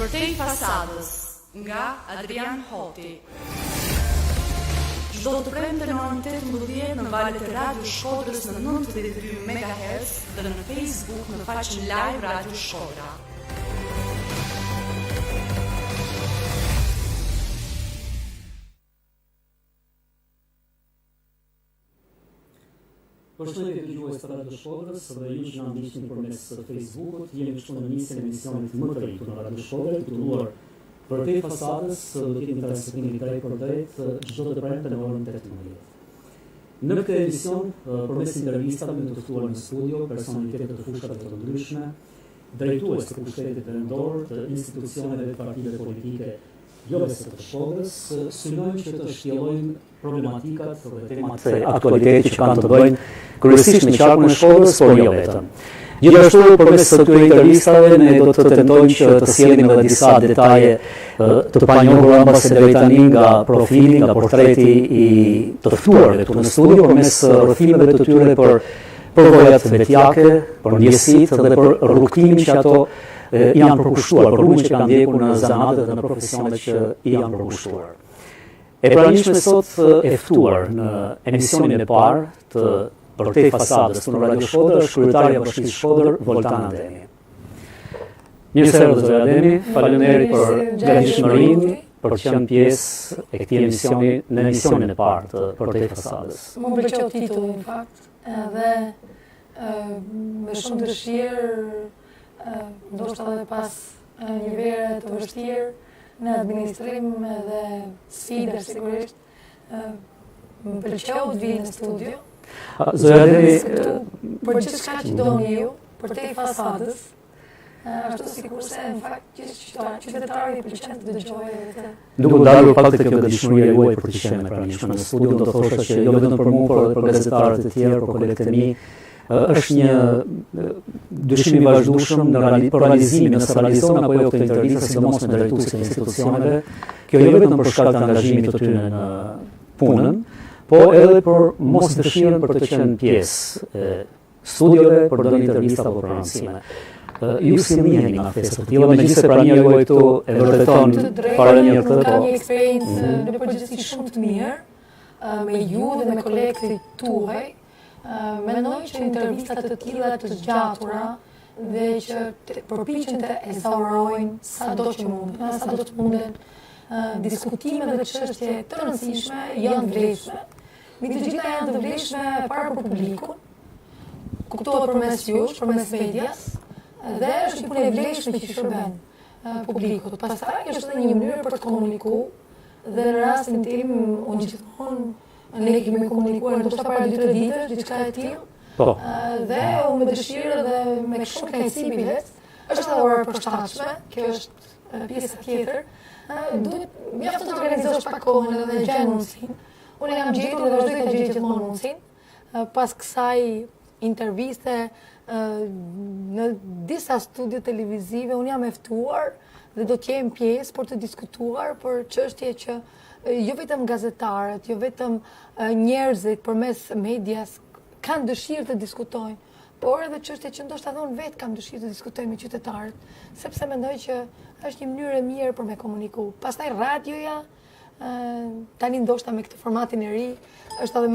Përtej Fasadës nga Adrian Hoti. Çdo të premte në orën 18 në valët e Radio Shkodrës në 92 MHz dhe në Facebook në faqen live Radio Shkodra. Përshëndetje të dëgjues të Radio Shkodrës dhe ju që na ndiqni përmes Facebookut, jemi këtu në nisjen e emisionit më të ri në Radio Shkodër, titulluar Përtej Fasadës, do të jetë transmetimi i drejt për drejt çdo të premte në orën 18. Në këtë emision, përmes intervistave me të ftuar në studio personalitete të fushave të ndryshme, drejtues të pushtetit vendor, të institucioneve dhe partive politike jo vetëm të Shkodrës, synojmë që të shtjellojmë problematikat dhe temat e aktualitetit që kanë të bëjnë kryesisht me qarkun e Shkodrës, por jo vetëm. Gjithashtu, përmes këtyre intervistave, ne do të tentojmë që të sjellim edhe disa detaje të panjohura mbas deri tani nga profili, nga portreti i të ftuarve këtu në studio, përmes rrëfimeve të tyre për përvojat vetjake, për ndjesitë dhe për rrugtimin që ato janë përkushtuar, për rrugën që kanë ndjekur në zanatet dhe në profesionet që i janë përkushtuar. E pranishme sot e ftuar në emisionin e parë të Përtej Fasadës në Radio Shkodër, kryetaria e bashkisë Shkodër, VOLTANA ADEMI. Mirë se erdhët zotëri Ademi, faleminderit për gatishmërinë, për të qenë pjesë e këtij emisioni në emisionin e parë të Përtej Fasadës. Më pëlqeu titulli në fakt, edhe me shumë dëshirë, ndoshta edhe pas një vere të vështirë në administrim dhe sfida sigurisht, më pëlqeu të vi në studio. Për gjithçka që doni ju, Përtej Fasadës, ashtu sikurse në fakt gjithë qytetarët i pëlqen të dëgjojë këtë. Duke dalur pak te kjo gatishmëria juaj për të qenë pranishme në studio, do të thosha që jo vetëm për mua, por edhe për gazetarët e tjerë, për kolegët e mi, është një dyshim i vazhdueshëm për realizimin nëse realizohen apo jo këtë intervistë, sidomos me drejtuesit e institucioneve. Kjo jo vetëm për shkak të angazhimit të tyre në punën, po edhe për mos dëshirën për të qenë pjesë e studiove, për të dhënë intervista apo pranësime. Ju si njiheni nga festat të tilla, megjithëse prania juaj këtu e vërteton para një këtë, ka një eksperiencë në përgjithësi shumë të mirë me ju dhe me kolegët tuaj. Mendoj që intervistat të tilla të zgjatura dhe që përpiqen të ezaurojnë sado të munden diskutime dhe çështje të rëndësishme janë vlefshme. Mbi të gjitha janë të vlefshme para për publikun, kuptohet përmes jush, përmes medias, dhe është një punë e vlefshme që shërben publikut. Pastaj është edhe një mënyrë për të komunikuar dhe në rastin tim unë gjithmonë ne kemi komunikuar ndoshta para 2-3 ditësh, diçka e tillë. Dhe unë me dëshirë dhe me shumë kënaqësi bilet, është edhe ora e përshtatshme, kjo është pjesa tjetër. Duhet mjafton të organizosh pak kohën edhe gjej mundësinë. Unë jam gjetur dhe vazhdoj të gjej gjithmonë mundësinë. Pas kësaj interviste në disa studio televizive, unë jam e ftuar dhe do të jem pjesë për të diskutuar për çështje që jo vetëm gazetarët, jo vetëm njerëzit përmes medias kanë dëshirë të diskutojnë, por edhe çështje që ndoshta edhe unë vetë kam dëshirë të diskutoj me qytetarët, sepse mendoj që është një mënyrë e mirë për me komuniku. Pastaj radioja, tani ndoshta me këtë formatin e ri, është edhe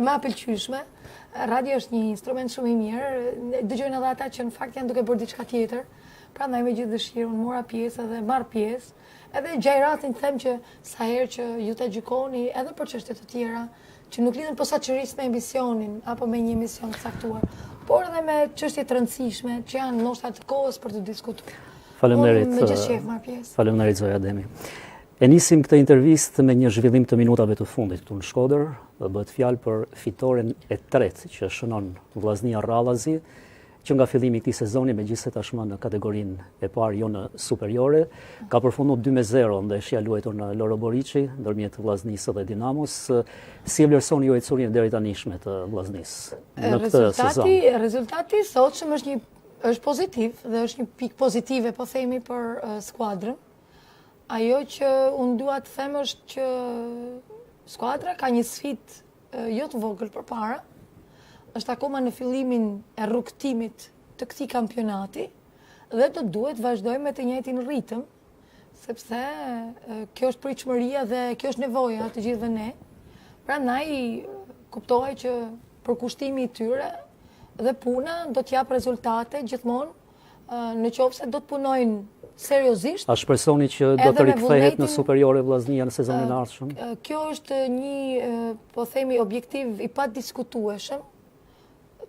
më apëlqyeshme. Radio është një instrument shumë i mirë, dëgjojnë edhe ata që në fakt janë duke bërë diçka tjetër. Prandaj me gjithë dëshirë unë mora pjesë dhe marr pjesë. Edhe gjaj rastin them që sa herë që ju ta gjykoni edhe për çështje të tjera, që nuk lidhen posaçërisht me emisionin apo me një emision të caktuar, por edhe me çështje të rëndësishme që janë ndoshta të kohës për të diskutuar. Faleminderit. Faleminderit zotëri Ademi. E nisim këtë intervistë me një zhvillim të minutave të fundit këtu në Shkodër. Bëhet fjalë për fitoren e tretë që shënon vllaznia Rallazi, që nga fillimi i këtij sezoni, megjithëse tashmë në kategorinë e parë jo në superiore, ka përfunduar 2-0 ndeshja luajtur në Loro Boriçi ndërmjet vllaznisë dhe Dinamos. Si e vlerësoni ju ecurinë deri tanishme të vllaznisë në këtë sezon? Rezultati i sotshëm është pozitiv dhe është një pikë pozitive, po themi, për skuadrën. Ajo që unë dua të them është që skuadra ka një sfidë jo të vogël përpara. Është akoma në fillimin e rrugtimit të këtij kampionati dhe do duhet vazhdojmë me të njëjtin ritëm, sepse kjo është pritshmëria dhe kjo është nevoja të gjithëve ne. Prandaj kuptohet që përkushtimi i tyre dhe puna do t'jap rezultate gjithmonë në qoftë se do të punojnë seriozisht. A shpresoni që do të rikthehet në superiore vllaznia në sezonin e ardhshëm? Kjo është një, po themi, objektiv i padiskutueshëm,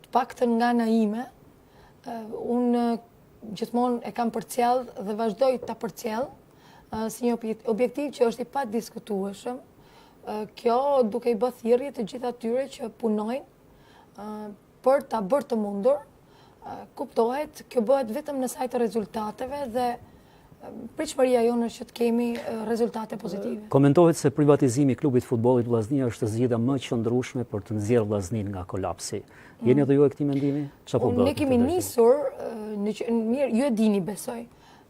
të paktën nga ana ime. Unë gjithmonë e kam përcjell dhe vazhdoj ta përcjell si një objektiv që është i padiskutueshëm. Kjo duke i bërë thirrje të gjithë atyre që punojnë për ta bërë të mundur. Kuptohet, kjo bëhet vetëm në sajt të rezultateve dhe pritshmëria jonë është që të kemi rezultate pozitive. Komentohet se privatizimi i klubit futbollit Vllaznia është zgjidhja më e qëndrueshme për të nxjerrë Vllaznin nga kolapsi. Jeni edhe ju e këtij mendimi? Çfarë po bëhet? Ne kemi nisur, mirë, ju e dini besoj,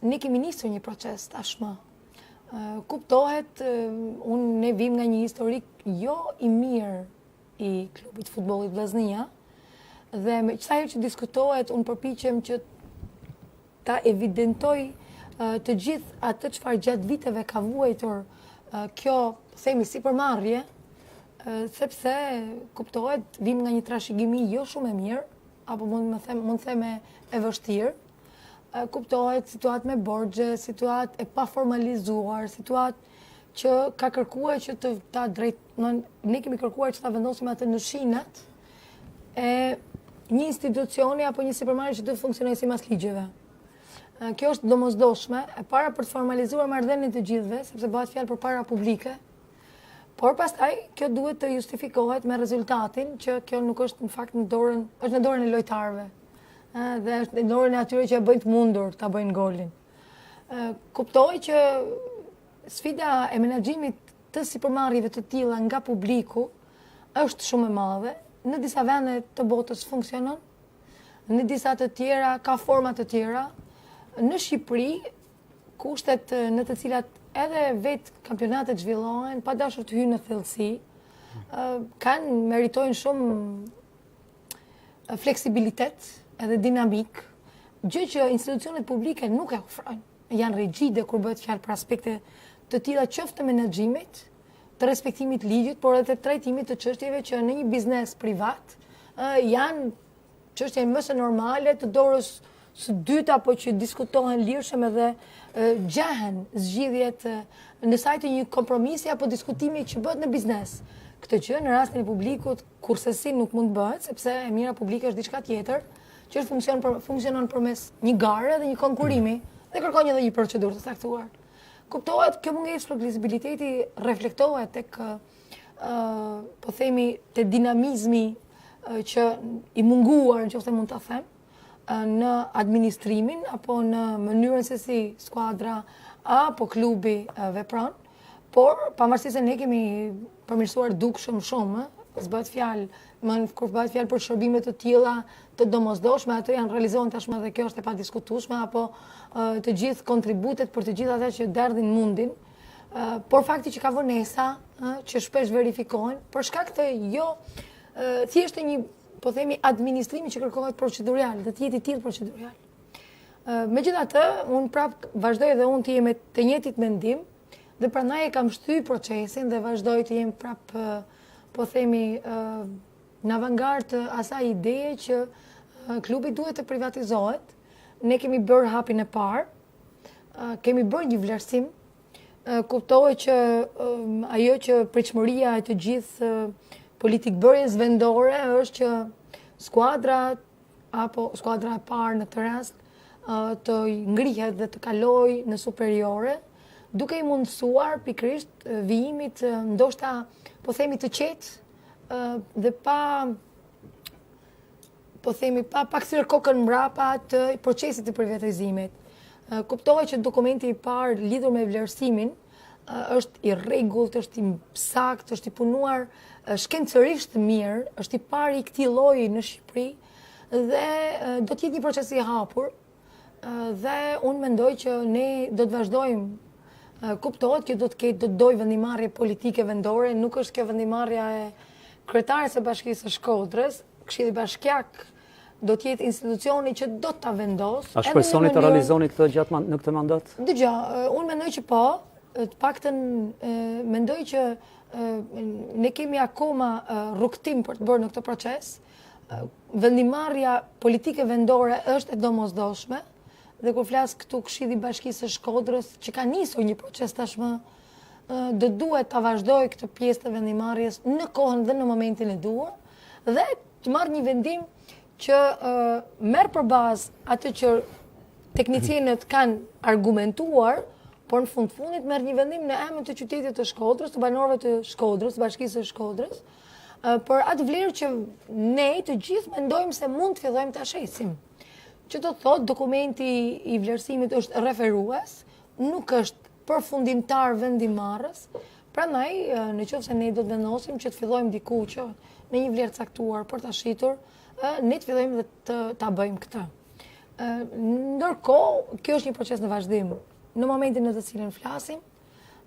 ne kemi nisur një proces tashmë. Kuptohet, ne vim nga një historik jo i mirë i klubit futbollit Vllaznia, dhe me çfarë që diskutohet, unë përpiqem që ta evidentoj të gjithë atë çfarë gjatë viteve ka vuajtur kjo, themi, sipërmarrje, sepse kuptohet vim nga një trashëgimi jo shumë e mirë, apo mund të them e vështirë. Kuptohet situatë me borxhe, situatë e paformalizuar, situatë që ka kërkuar që ne kemi kërkuar që ta vendosim atë në shinat e një institucioni apo një sipërmarrje që të funksionojë sipas ligjeve. Kjo është domosdoshme, e para për të formalizuar marrëdhënien të gjithëve, sepse bëhet fjalë për para publike. Por pastaj kjo duhet të justifikohet me rezultatin që kjo nuk është në fakt është në dorën e lojtarëve. Dhe është në dorën e atyre që e bëjnë të mundur ta bëjnë golin. Kuptoj që sfida e menaxhimit të sipërmarrjeve të tilla nga publiku është shumë e madhe. Në disa vende të botës funksionon, në disa të tjera ka forma të tjera. Në Shqipëri, kushtet në të cilat edhe vetë kampionatet zhvillohen, pa dashur të hyjnë në thellësi, meritojnë shumë fleksibilitet edhe dinamik, gjë që institucionet publike nuk e ofrojnë. Janë rigjide kur bëhet fjalë për aspekte të tilla qoftë të menaxhimit, të respektimit ligjit, por edhe të trajtimit të çështjeve që në një biznes privat janë çështje më së normale, të dorës së dytë apo që diskutohen lirshëm edhe gjahen zgjidhjet në sajt të një kompromisi apo diskutimi që bëhet në biznes. Këtë që në rastin e publikut kursesi nuk mund të bëhet, sepse e mira publike është diçka tjetër, që funksionon përmes një gare dhe një konkurrimi dhe kërkon edhe një procedurë të saktuar. Kuptohet, kjo mungesë fleksibiliteti reflektohet tek po themi te dinamizmi që i munguar, nëse mund ta them, në administrimin apo në mënyrën se si skuadra apo klubi vepron, por pavarësisht se ne kemi përmirësuar dukshëm shumë, s'bëhet fjalë, kur bëhet fjalë për shërbime të tilla të domosdoshme, ato janë realizohen tashmë dhe kjo është e padiskutueshme, apo të gjithë kontributet për të gjithë ata që derdhin mundin, por fakti që ka vonesa që shpesh verifikohen, për shkak të jo thjesht një, po themi, administrimi që kërkohet procedurial, dhe të jetë i tillë procedurial. Megjithatë, unë prap vazhdoj dhe unë të jem të njëjtit mendim, dhe prandaj e kam shtyr procesin dhe vazhdoj të jem prap, po themi, në avangard të asaj ideje që klubi duhet të privatizohet. Ne kemi bërë hapin e parë, kemi bërë një vlerësim, kuptohet që ajo që pritshmëria e të gjithë politikbërjes vendore është që skuadra apo skuadra e parë në këtë rast të ngrihet dhe të kalojë në superiore, duke i mundësuar pikërisht vijimit ndoshta po themi të qetë dhe pa kthyer kokën mbrapa të procesit të privatizimit. Kuptohet që dokumenti i parë lidhur me vlerësimin është i rregullt, është i saktë, është i punuar shkencërisht mirë, është i pari i këtij lloji në Shqipëri dhe do të jetë një proces i hapur dhe unë mendoj që ne do të vazhdojmë. Kuptohet që do të dojë vendimarrje politike vendore, nuk është kjo vendimarrja e kryetares së bashkisë Shkodrës, Këshilli Bashkiak do t'jetë institucioni që do t'a vendos. A shpresoni të realizoni këtë gjatë në këtë mandat? Dëgjoj, unë mendoj që po, të paktën mendoj që ne kemi akoma rrugtim për të bërë në këtë proces. Vendimarrja politike vendore është e domosdoshme, dhe kur flas këtu Këshilli i Bashkisë së Shkodrës, që ka nisur një proces tashmë, do duhet ta vazhdoj këtë pjesë të vendimarrjes në kohën dhe në momentin e duhur, dhe të marrë një vendim që merr për bazë atë që teknicienët kanë argumentuar, por në fundit merr një vendim në emër të qytetit të Shkodrës, të banorëve të Shkodrës, të Bashkisë së Shkodrës, për atë vlerë që ne të gjithë mendojmë se mund të fillojmë ta shesim. Që do thotë dokumenti i vlerësimit është referues, nuk është përfundimtar vendimarrës. Prandaj, nëse ne do të vendosim që të fillojmë diku që në një vlerë caktuar për ta shitur, ne të fillojmë dhe ta bëjmë këtë. Ndërkohë, kjo është një proces në vazhdim. Në momentin në të cilin flasim,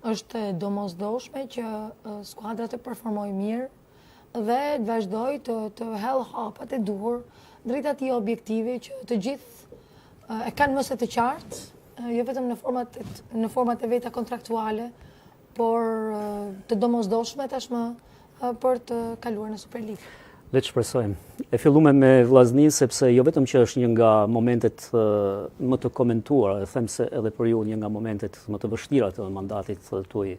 është domosdoshme që skuadra të performojë mirë dhe të vazhdoj të hell hapat e duhur drejt atij objektivi që të gjithë e kanë mëse të qartë, jo vetëm në format e veta kontraktuale, por të domosdoshme tashmë për të kaluar në Superligë. Le të shpresojmë. E fillume me vllazni, sepse jo vetëm që është një nga momentet më të komentuara, them se edhe për ju një nga momentet më të vështira të mandatit tuaj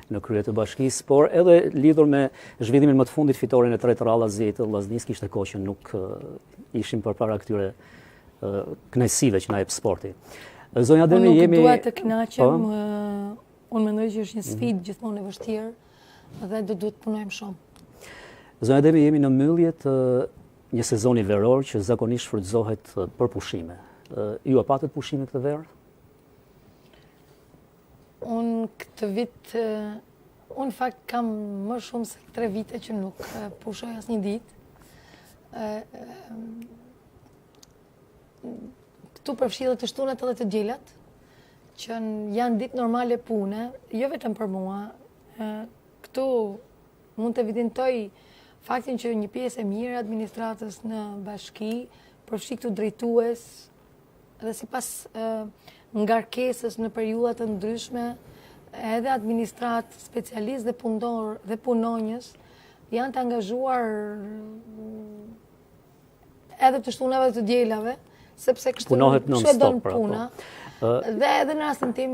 në krye të bashkisë, por edhe lidhur me zhvillimin më të fundit fitoren e tretë rallazit të vllaznisë, kishte kohë që nuk ishim përpara këtyre kënaqësive që na jep sporti. Zonja Ademi, jemi... Unë nuk duhet të kënaqem, unë mendoj që është një sfidë gjithmonë e vështirë dhe do duhet të punojmë shumë. Zonja Ademi, jemi në mbyllje të një sezoni veror që zakonisht shfrytëzohet për pushime. Ju e patët pushime këtë verë? Unë këtë vit, unë fakt kam më shumë se 3 vite që nuk pushoj asnjë ditë. Këtu përfshirët të shtunat edhe të diellat, që janë ditë normale pune, jo vetëm për mua. Këtu mund të evidentoj faktin që një pjesë e mirë e administratës në bashki përfshi këtu drejtues dhe sipas ngarkesës në periudha të ndryshme, edhe administrat, specialist dhe punonjës janë të angazhuar edhe të shtunave të dielave, sepse kështu shedon puna. Dhe edhe në rastin tim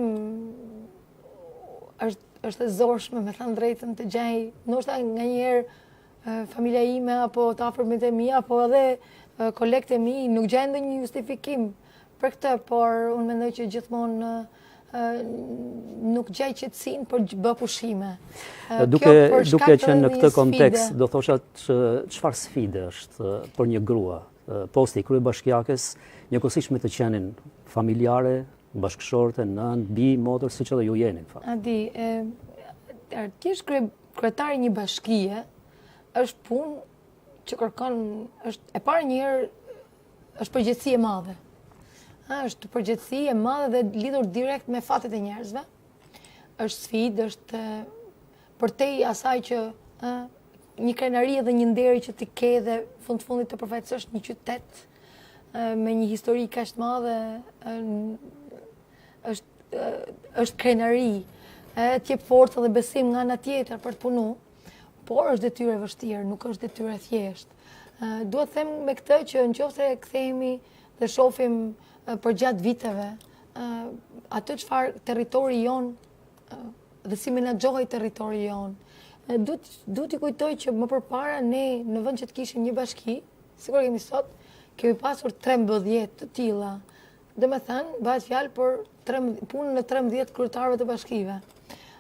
është e zorshme, me thënë drejtën, të gjej, ndoshta nganjëherë familja ime apo të afërmit e mi apo edhe kolegët e mi nuk gjejnë ndonjë justifikim për këtë, por unë mendoj që gjithmonë nuk gjej qetësinë për bë pushime. Duke që në këtë kontekst, do thosha çfarë sfide është për një grua, posti i kryebashkiakes, njëkohësisht me të qenin familjare, bashkëshorte, nën, bi, motër, siç edhe ju jeni. Adi, ti je kryetari një bashkie, është punë që kërkon, është e parë një herë është përgjegjësi e madhe. Është përgjegjësi e madhe dhe lidhur direkt me fatet e njerëzve. Është sfidë, është përtej asaj që një krenari dhe një nderi që ti ke dhe fundit të përfaqësosh një qytet me një histori kaq të madhe, është krenari, të jep forcë dhe besim nga ana tjetër për të punuar, por është detyrë e vështirë, nuk është detyrë e thjeshtë. Duhet të them me këtë që nëse kthehemi dhe shohim për gjatë viteve, atë çfarë territori jon dhe si menaxhohej territori jon. Duhet t'i kujtoj që më përpara ne në vend që të kishim një bashki, sikur kemi sot, kemi pasur 13 të tilla. Domethënë, bëhet fjalë për punën e 13 kryetarëve të bashkive.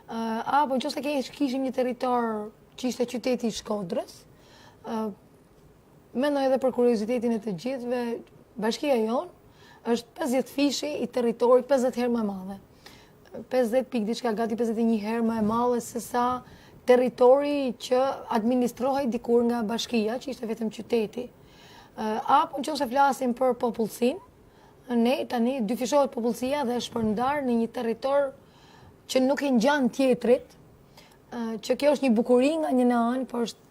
Apo nëse kishim një territor që ishte qyteti i Shkodrës, mendoj edhe për kuriozitetin e të gjithëve, bashkia jon është 50 fishi i territorit 50 herë më e madhe. 50 pikë diçka, gati 51 herë më e madhe se sa territori që administrohej dikur nga bashkia, që ishte vetëm qyteti. Apo nëse flasim për popullsinë, ne tani dyfishohet popullsia dhe është shpërndar në një territor që nuk i ngjan tjetrit, që kjo është një bukuri nga një anë, por është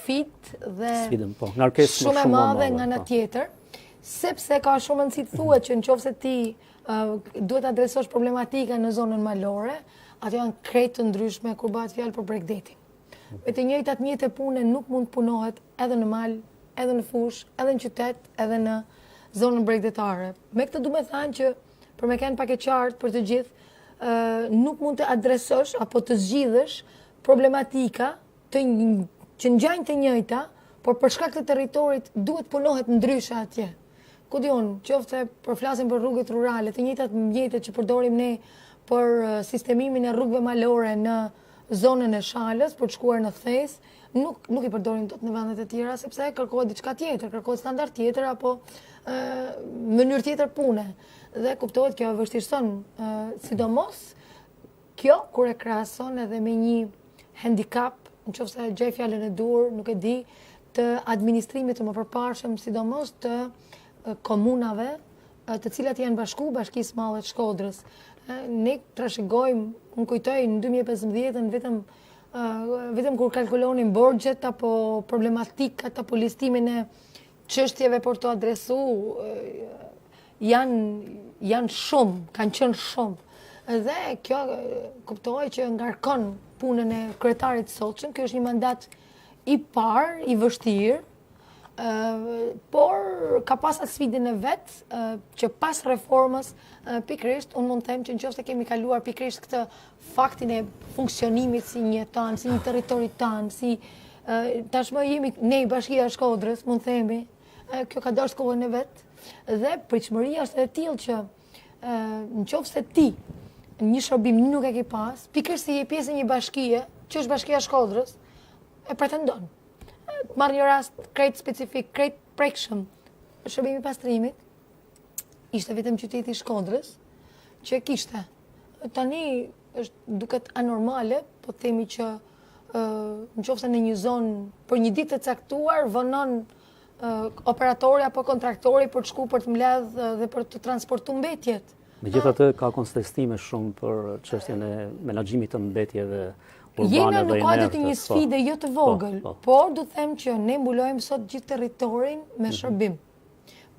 sfidë dhe shumë e madhe nga ana tjetër, sepse ka shumë rëndësi të thuhet që nëse ti duhet adresosh problematika në zonën malore, ato janë krejt të ndryshme kur bëhet fjalë për breakdating. Me të njëjtat mjete pune nuk mund të punohet edhe në mal, edhe në fush, edhe në qytet, edhe në zonën breakdatare. Me këtë du me thanë që, për me kënë pak e qartë për të gjithë, nuk mund të adresosh apo të zgjidhësh problematika që ngjajnë të njëjta, por për shkak të territorit duhet punohet ndryshe atje. Ku diun, qoftë përflasim për rrugët rurale, të njëjtat mjete që përdorim ne për sistemimin e rrugëve malore në zonën e Shalës, për të shkuar në Thes, nuk I përdorim dot në vendet e tjera, sepse kërkohet diçka tjetër, kërkohet standard tjetër apo mënyrë tjetër pune. Dhe kuptohet kjo vështirëson, sidomos kjo kur e krahason edhe me një handicap, nëse gjej fjalën e dur, nuk e di, të administrimit të mëpërparshëm, sidomos të komunave, të cilat janë bashkisë madhe të Shkodrës. Ne trashëgojmë, unë kujtoj në 2015 vetëm kur kalkulonin borxhet apo problematikat apo listimin e çështjeve për të adresu, janë shumë, kanë qenë shumë. Dhe kjo kuptohet që ngarkon punën e kryetarit sotshëm. Ky është një mandat I parë, I vështirë, por ka pas atë sfidën e vet që pas reformës pikërisht unë mund të them që nëse kemi kaluar pikërisht këtë faktin e funksionimit si një tan, si një territori tan, si tashmë jemi ne Bashkia e Shkodrës, mund të themi, kjo ka dashur kohën e vet dhe pritshmëria është e tillë që nëse ti një shërbim nuk e ke pas, pikërisht si je pjesë e një bashkie, që është Bashkia e Shkodrës, e pretendon. Marr një rast krejt specifik, krejt prekshëm, shërbimi pastrimit, ishte vetëm qyteti I Shkodrës që e kishte. Tani duket anormale, po themi që nëse në një zonë për një ditë të caktuar vënon operatori apo kontraktori për të shku për të mbledh dhe për të transportuar mbetjet. Megjithatë ka kontestime shumë për çështjen e menaxhimit të mbetjeve. Jena në kuadër të një sfide jo të vogël, por du të them që ne mbulojmë sot gjithë territorin me shërbim.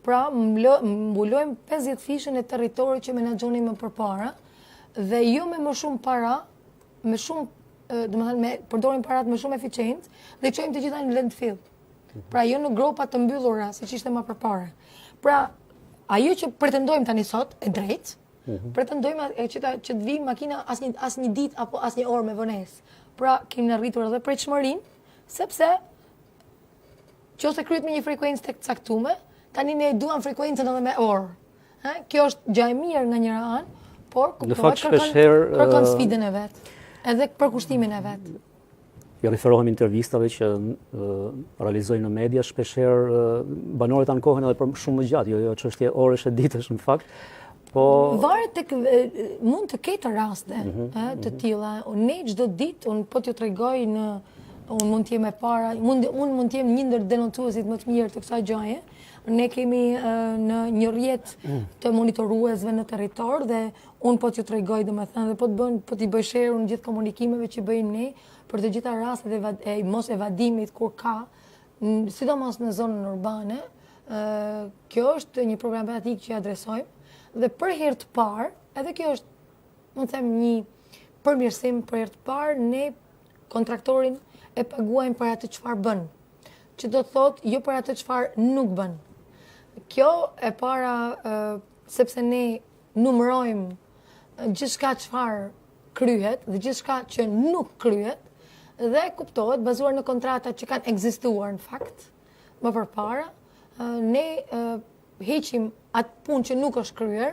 Pra, mbulojmë 50 fishën e territorit që menaxhonim më përpara dhe jo me më shumë para, me shumë, domethënë përdorim parat më shumë eficient dhe çojmë të gjitha në landfill. Pra, jo në gropa të mbyllura siç ishte më përpara. Pra, ajo që pretendojmë tani sot e drejtë. Pretendojmë që të vi makina as një ditë apo as një orë me vonesë. Pra, kemi arritur edhe pritshmërinë, sepse nëse kryhet me një frekuencë të caktuar, tani ne duam frekuencën edhe me orë. Kjo është gjë e mirë nga njëra anë, por kuptohet kërkon sfidën e vet, edhe përkushtimin e vet. Jo referohem intervistave që realizoj në media, shpeshherë banorët ankohen edhe për shumë më gjatë, jo çështje orësh e ditësh në fakt. Varet mund të ketë raste të tilla. Ne çdo ditë, unë po t'ju tregoj unë mund të jem e para, unë mund të jem një ndër denotuesit më të mirë të kësaj gjëje. Ne kemi në një rrjet të monitoruesve në territor dhe unë po t'ju tregoj domethënë dhe po t'i bëj share unë gjithë komunikimeve që bëjmë ne për të gjitha rastet e mos evadimit kur ka, sidomos në zonën urbane. Kjo është një problematikë që adresojmë. Dhe për herë të parë, edhe kjo është, mund të them, një përmirësim për herë të parë, ne kontraktorin e paguajmë për atë çfarë bën. Që do të thotë jo për atë çfarë nuk bën. Kjo e para sepse ne numërojmë gjithçka çfarë kryhet dhe gjithçka që nuk kryhet dhe kuptohet bazuar në kontratat që kanë ekzistuar në fakt më përpara. Ne heqim atë punë që nuk është kryer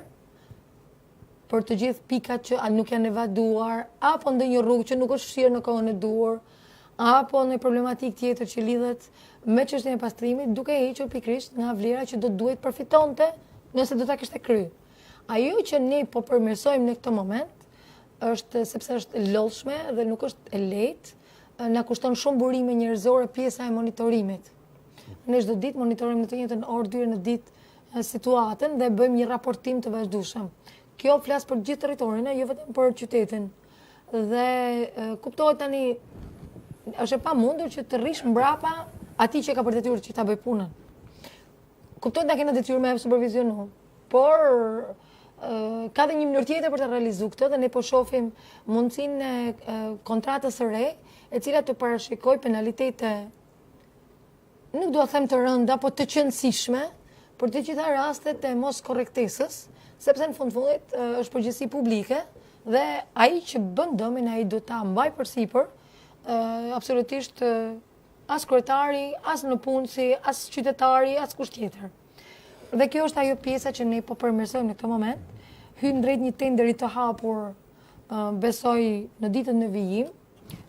për të gjithë pikat që nuk janë evaduar, apo ndonjë rrugë që nuk është fshirë në kohën e duhur, apo në problematikë tjetër që lidhet me çështjen e pastrimit, duke hequr pikërisht nga vlera që do duhet përfitonte nëse do ta kishte kryer. Ajo që ne po përmirësojmë në këtë moment është sepse është e lodhshme dhe nuk është e lehtë, na kushton shumë burime njerëzore pjesa e monitorimit. Ne çdo ditë monitorojmë në të njëjtën orë, 2 herë në ditë situatën dhe bëjmë një raportim të vazhdueshëm. Kjo flas për gjithë territorin, jo vetëm për qytetin. Dhe kuptohet tani është e pamundur që të rrish mbrapa atij që ka për detyrë që ta bëj punën. Kuptohet na kena detyrë me supervizionu, por ka dhe një mënyrë tjetër për të realizuar këtë dhe ne po shohim mundësinë e kontratës së re, e cila të parashikoj penalitete, nuk dua të them të rënda, po të qëndësishme për të gjitha rastet e mos korrektesës, sepse në fundit është përgjegjësi publike dhe ai që bën dëmin ai do ta mbaj përsipër, absolutisht as kryetari, as në punësi, as qytetari, as kush tjetër. Dhe kjo është ajo pjesa që ne po përmirësojmë në këtë moment. Hyn drejt një tenderi të hapur, besoj në ditën në vijim.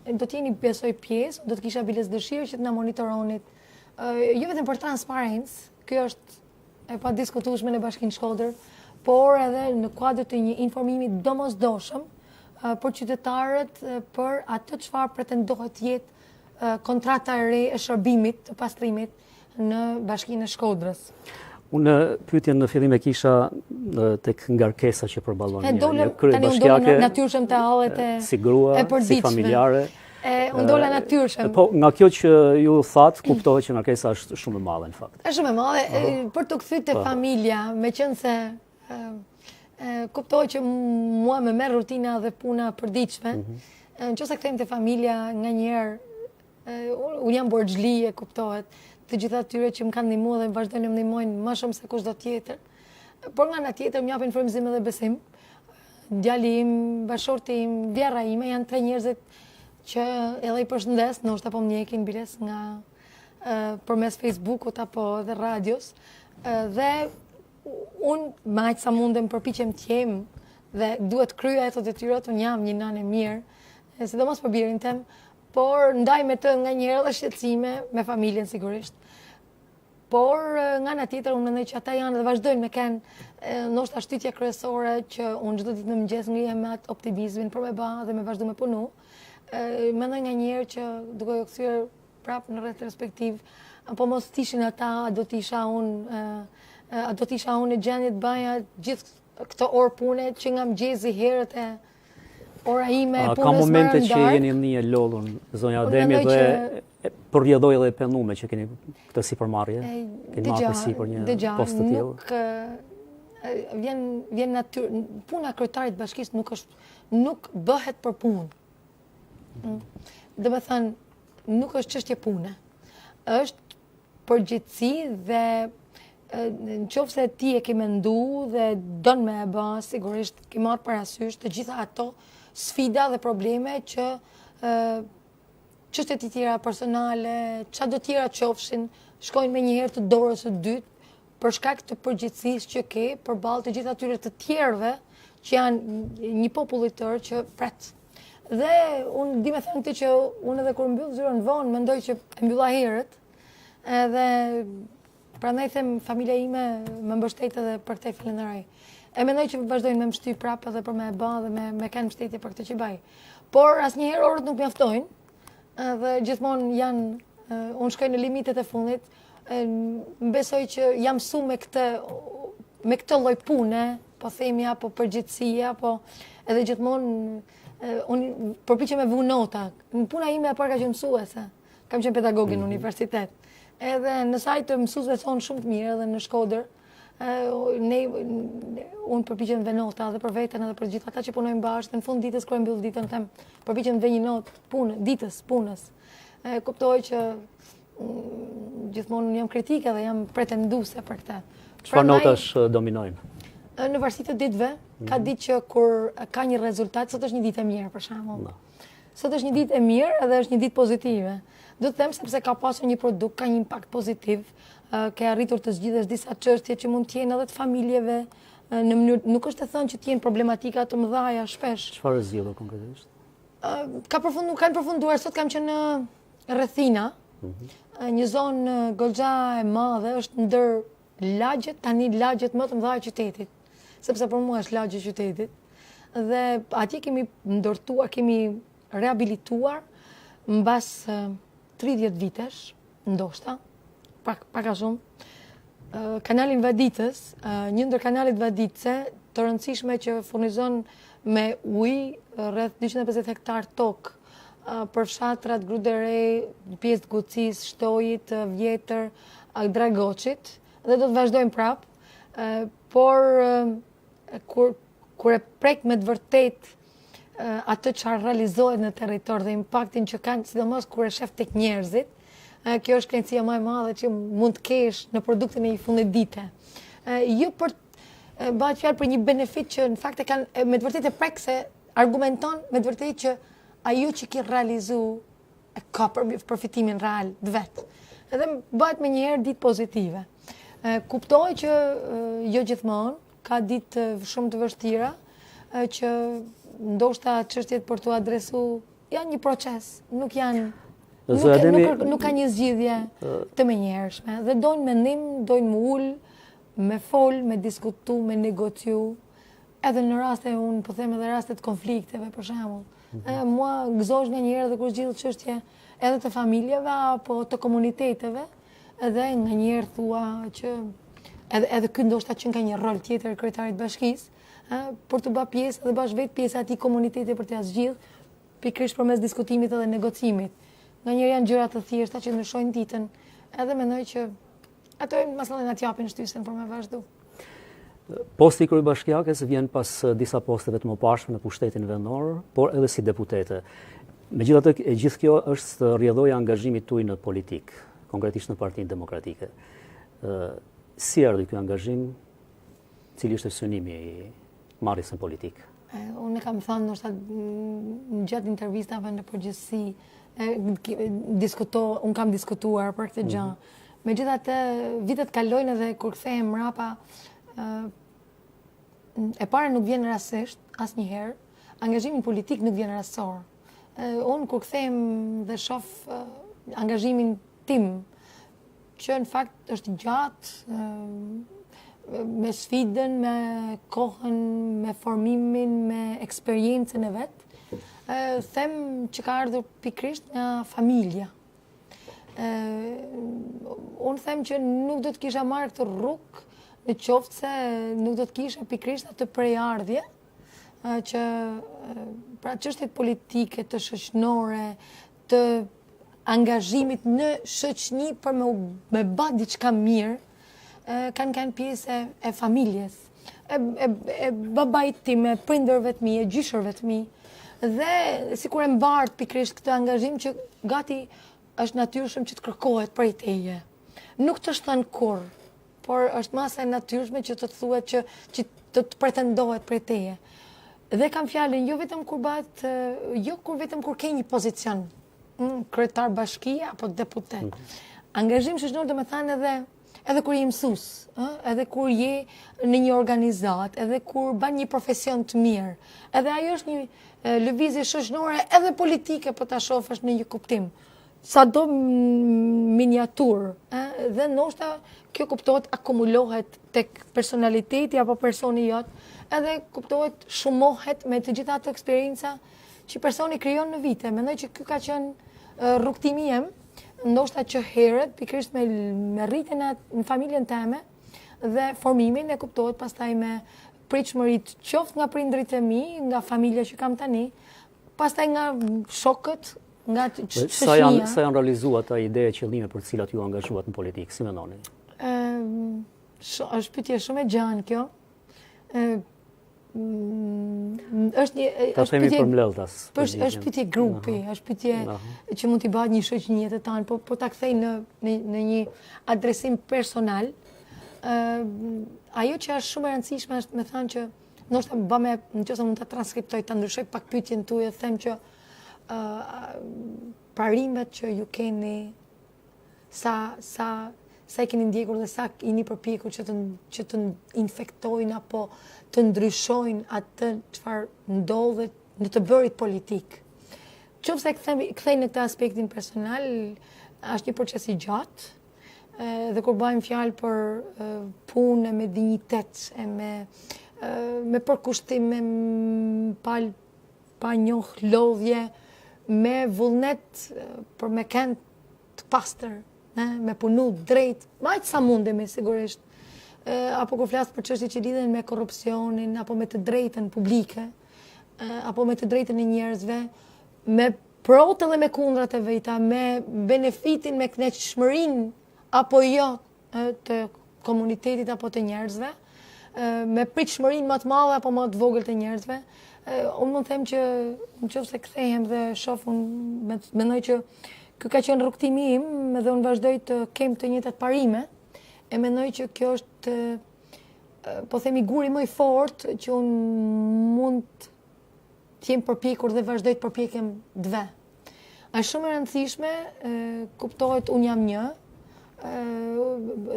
Do të jeni besoj pjesë, do të kisha biles dëshirë që të na monitoronit. Jo vetëm për transparencë, kjo është e padiskutueshme në Bashkinë Shkodër, por edhe në kuadër të një informimi domosdoshëm për qytetarët për atë çfarë pretendohet jetë kontrata e re e shërbimit të pastrimit në Bashkinë e Shkodrës. Unë pyetjen në fillim e kisha tek ngarkesa që përballon një bashkiake, natyrshëm të hallet si grua, si familjare. Unë dola natyrshëm. Po nga kjo që ju thatë, kuptohet që ngarkesa është shumë e madhe në fakt. Është shumë e madhe për të kthyer te familja, meqense kuptohet që mua më merr rutina dhe puna e përditshme. Nëse kthejmë te familja nganjëherë unë jam borxhli, e kuptohet, të gjitha atyre që më kanë ndihmuar dhe më vazhdojnë të më ndihmojnë më shumë se kushdo tjetër. Por nga ana tjetër më japin frymëzim dhe besim. Djali im, bashorti im, vjerra ime janë tre njerëzit që edhe i përshëndes, ndoshta po më njekin biles nga përmes Facebookut apo edhe radios. Dhe unë me aq sa mundem përpiqem të jem dhe duhet kryej ato detyrat, unë jam një nanë e mirë, sidomos për birin tem. Por ndaj me të nga njëherë dhe shqetësime me familjen sigurisht. Por nga ana tjetër unë mendoj që ata janë dhe vazhdojnë me kanë ndoshta shtytje kryesore që unë çdo ditë në mëngjes ngrihem me atë optimizmin për me bë dhe me vazhdu me punu. Mendoj nga njëherë që duke u kthyer prapë në rreth respektiv, apo mos tishin ata, do të isha unë në gjendje të baja gjithë këto orë pune që nga mëngjesi herët e ora ime, punës ka momente më që jeni një e lodhur, zonja Ademi, dhe përvjedhoj edhe pendume që keni këtë sipërmarrje, keni marrë përsipër një post të tillë. Vjen natyrë, puna e kryetarit të bashkisë nuk bëhet për punë. Do të thënë, nuk është çështje pune. Është përgjegjësi dhe nëse ti e ke menduar dhe don me e bë, sigurisht ke marrë parasysh të gjitha ato sfida dhe probleme që çështjet e tjera personale, çado tjera qofshin, shkojnë me njëherë të dorës së dytë për shkak të përgjegjësisë që ke përballë të gjitha atyre të tjerëve që janë një popull i tërë që pret. Dhe unë di me thënë këtë që unë edhe kur mbyll zyrën vonë, mendoj që e mbylla herët, edhe prandaj them familja ime më mbështet edhe për këtë falenderoj. E mendoj që vazhdojnë me më shty prapë edhe për me e bë dhe me kanë mbështetje për këtë që baj. Por asnjëherë orët nuk mjaftojnë, dhe gjithmonë janë, unë shkoj në limitet e fundit, besoj që jam mësuar me këtë lloj pune, po themi apo përgjithësia, apo edhe gjithmonë unë përpiqem me vu nota. Në puna ime e parë ka qenë mësuese. Kam qenë pedagoge në universitet. Edhe në sajtë mësuesve thonë shumë të mirë edhe në Shkodër. Unë përpiqem ve nota edhe për veten edhe për gjithë ata që punojnë bashkë. Në fund ditës kur e mbyll ditën them, përpiqem ve një notë ditës punës. Kuptoj që gjithmonë jam kritike dhe jam pretenduese për këtë. Çfarë notash dominojnë? Në varësi të ditëve, ka ditë që kur ka një rezultat, sot është një ditë e mirë për shembull. Sot është një ditë e mirë edhe është një ditë pozitive. Do të them sepse ka pasur një produkt, ka një impakt pozitiv, ke arritur të zgjidhësh disa çështje që mund të jenë edhe të familjeve, në mënyrë, nuk është të thënë që të jenë problematika të mëdha shpesh. Çfarë zgjidhur konkretisht? Kanë përfunduar, sot kam qenë në Rrethina, një zonë goxha e madhe, është ndër lagjet, tani lagjet më të mëdha të qytetit, sepse për mua është lagji i qytetit. Dhe atje kemi ndërtuar, kemi rehabilituar mbas 30 vitesh, ndoshta, pak a shumë, kanalin Vaditës, një ndër kanalet vaditëse të rëndësishme që furnizon me ujë rreth 250 hektar tokë për fshatrat Grudere, pjesë të Gucis, Shtojit, Vjetër, Dragoçit, dhe do të vazhdojmë prapë, por kur e prek me të vërtet atë që realizohet në territor dhe impaktin që kanë, sidomos kur e shef tek njerëzit, kjo është kënaqësia më e madhe që mund të kesh në produktin e një fundit dite. Jo për bëhet fjalë për një benefit që në fakt e kanë me të vërtetë e prek se argumenton me të vërtetë që ajo që ke realizu e ka përfitimin real të vet. Edhe bëhet me njëherë ditë pozitive. Kuptoj që jo gjithmonë ka ditë shumë të vështira që ndoshta çështjet për t'u adresu janë një proces, nuk janë nuk ka një zgjidhje të menjëhershme. Dhe dojnë mendim, dojnë më ul, me fol, me diskutu, me negociu, edhe në raste, unë po them edhe rastet konflikteve, për shembull. Mua gëzosh nga njëherë dhe kur zgjidh çështje edhe të familjeve apo të komuniteteve, edhe nga njëherë thua që edhe ky ndoshta që ka një rol tjetër kryetarit bashkisë, për të bërë pjesë dhe bash vetë pjesë atij komuniteti për t'ia zgjidh, pikërisht përmes diskutimit edhe negocimit. Nga njëherë janë gjëra të thjeshta që ndryshojnë ditën, edhe mendoj që ato masallen na japin shtysen për me vazhdu. Posti i kryebashkiakes vjen pas disa posteve të mëparshme në pushtetin vendor, por edhe si deputete. Megjithatë, e gjithë kjo është rrjedhoja e angazhimit tuaj në politik, konkretisht në Partinë Demokratike. Si erdhi ky angazhim? Cili është synimi i marrjes në politikë? Unë kam thënë ndoshta gjatë intervistave në përgjithësi, unë kam diskutuar për këtë gjë. Megjithatë, vitet kalojnë dhe kur kthehem mrapa, e para nuk vjen rastësisht asnjëherë, angazhimi politik nuk vjen rastësor. Unë kur kthehem dhe shoh angazhimin tim, që në fakt është gjatë, me sfidën, me kohën, me formimin, me eksperiencën e vet, them që ka ardhur pikërisht nga familja. Unë them që nuk do të kisha marrë këtë rrugë në qoftë se nuk do të kisha pikërisht atë prejardhje që pra çështjet politike, të shoqënore, të angazhimit në shoqëni për me bë diçka mirë, kanë pjesë e familjes, e babait tim, e prindërve të mi, e gjyshërve të mi, dhe sikur e mbart pikërisht këtë angazhim që gati është natyrshëm që të kërkohet prej teje. Nuk të shton kurrë, por është masa e natyrshme që të thuhet që të pretendohet prej teje. Dhe kam fjalën jo vetëm kur ke një pozicion, kryetar bashkie apo deputet. Angazhim shoqëror do të thënë edhe kur je mësues, edhe kur je në një organizat, edhe kur bën një profesion të mirë. Edhe ajo është një lëvizje shoqërore edhe politike po ta shohësh në një kuptim. Sado miniatur, dhe ndoshta kjo kuptohet akumulohet tek personaliteti apo personi jot, edhe kuptohet shumohet me të gjitha ato eksperienca që personi krijon në vite. Mendoj që ky ka qenë rrugtimi im, ndoshta që herët pikërisht me rritjen në familjen time dhe formimin e kuptohet pastaj me pritshmërit qoftë nga prindrit e mi, nga familja që kam tani, pastaj nga shokët, nga sa janë realizuar ata ide e qëllime për të cilat ju angazhuat në politikë, si mendoni? Është pyetje shumë e gjanë kjo. Ta themi për mbledhtas. Është pyetje grupi, është pyetje që mund t'i bëhet një shoqënie të tanë, po ta kthej në një adresim personal. Ajo që është shumë e rëndësishme është me thënë që ndoshta nëse mund ta transkriptoj, ta ndryshoj pak pyetjen tuaj, them që parimet që ju keni, sa i keni ndjekur dhe sa jeni përpjekur që të infektojnë apo të ndryshojnë atë çfarë ndodhet në të bërit politik. Qofse kthej në këtë aspektin personal, është një proces i gjatë, dhe kur bëjmë fjalë për punë me dinjitet, me përkushtim, pa njoh lodhje, me vullnet për me kënd të pastër, me punu drejt, majtë sa mundemi sigurisht, apo kur flas për çështje që lidhen me korrupsionin, apo me të drejtën publike, apo me të drejtën e njerëzve, me prot edhe me kundrat e veta, me benefitin, me kënaqësmërinë apo jo të komunitetit apo të njerëzve, me pritshmërinë më të madhe apo më të vogël të njerëzve. Unë mund them që nëse kthehem dhe shoh, unë mendoj që ky ka qenë rrugtimi im dhe unë vazhdoj të kem të njëjtat parime. E mendoj që kjo është, po themi, guri më i fortë që unë mund të jem përpjekur dhe vazhdoj të përpjekem dve. Është shumë e rëndësishme, kuptohet unë jam një,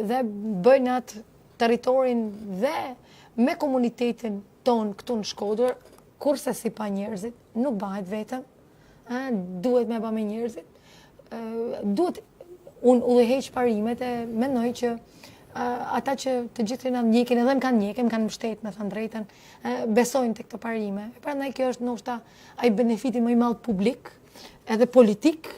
dhe bëjnë atë territorin dhe me komunitetin ton këtu në Shkodër, kurse si pa njerëzit, nuk bëhet vetëm, duhet me ba me njerëzit, duhet unë udhëheq parimet e mendoj që ata që të gjithë na ndjekin edhe më kanë mbështet, me thënë drejtën, besojnë tek këto parime. Prandaj kjo është ndoshta ai benefiti më i madh publik edhe politik,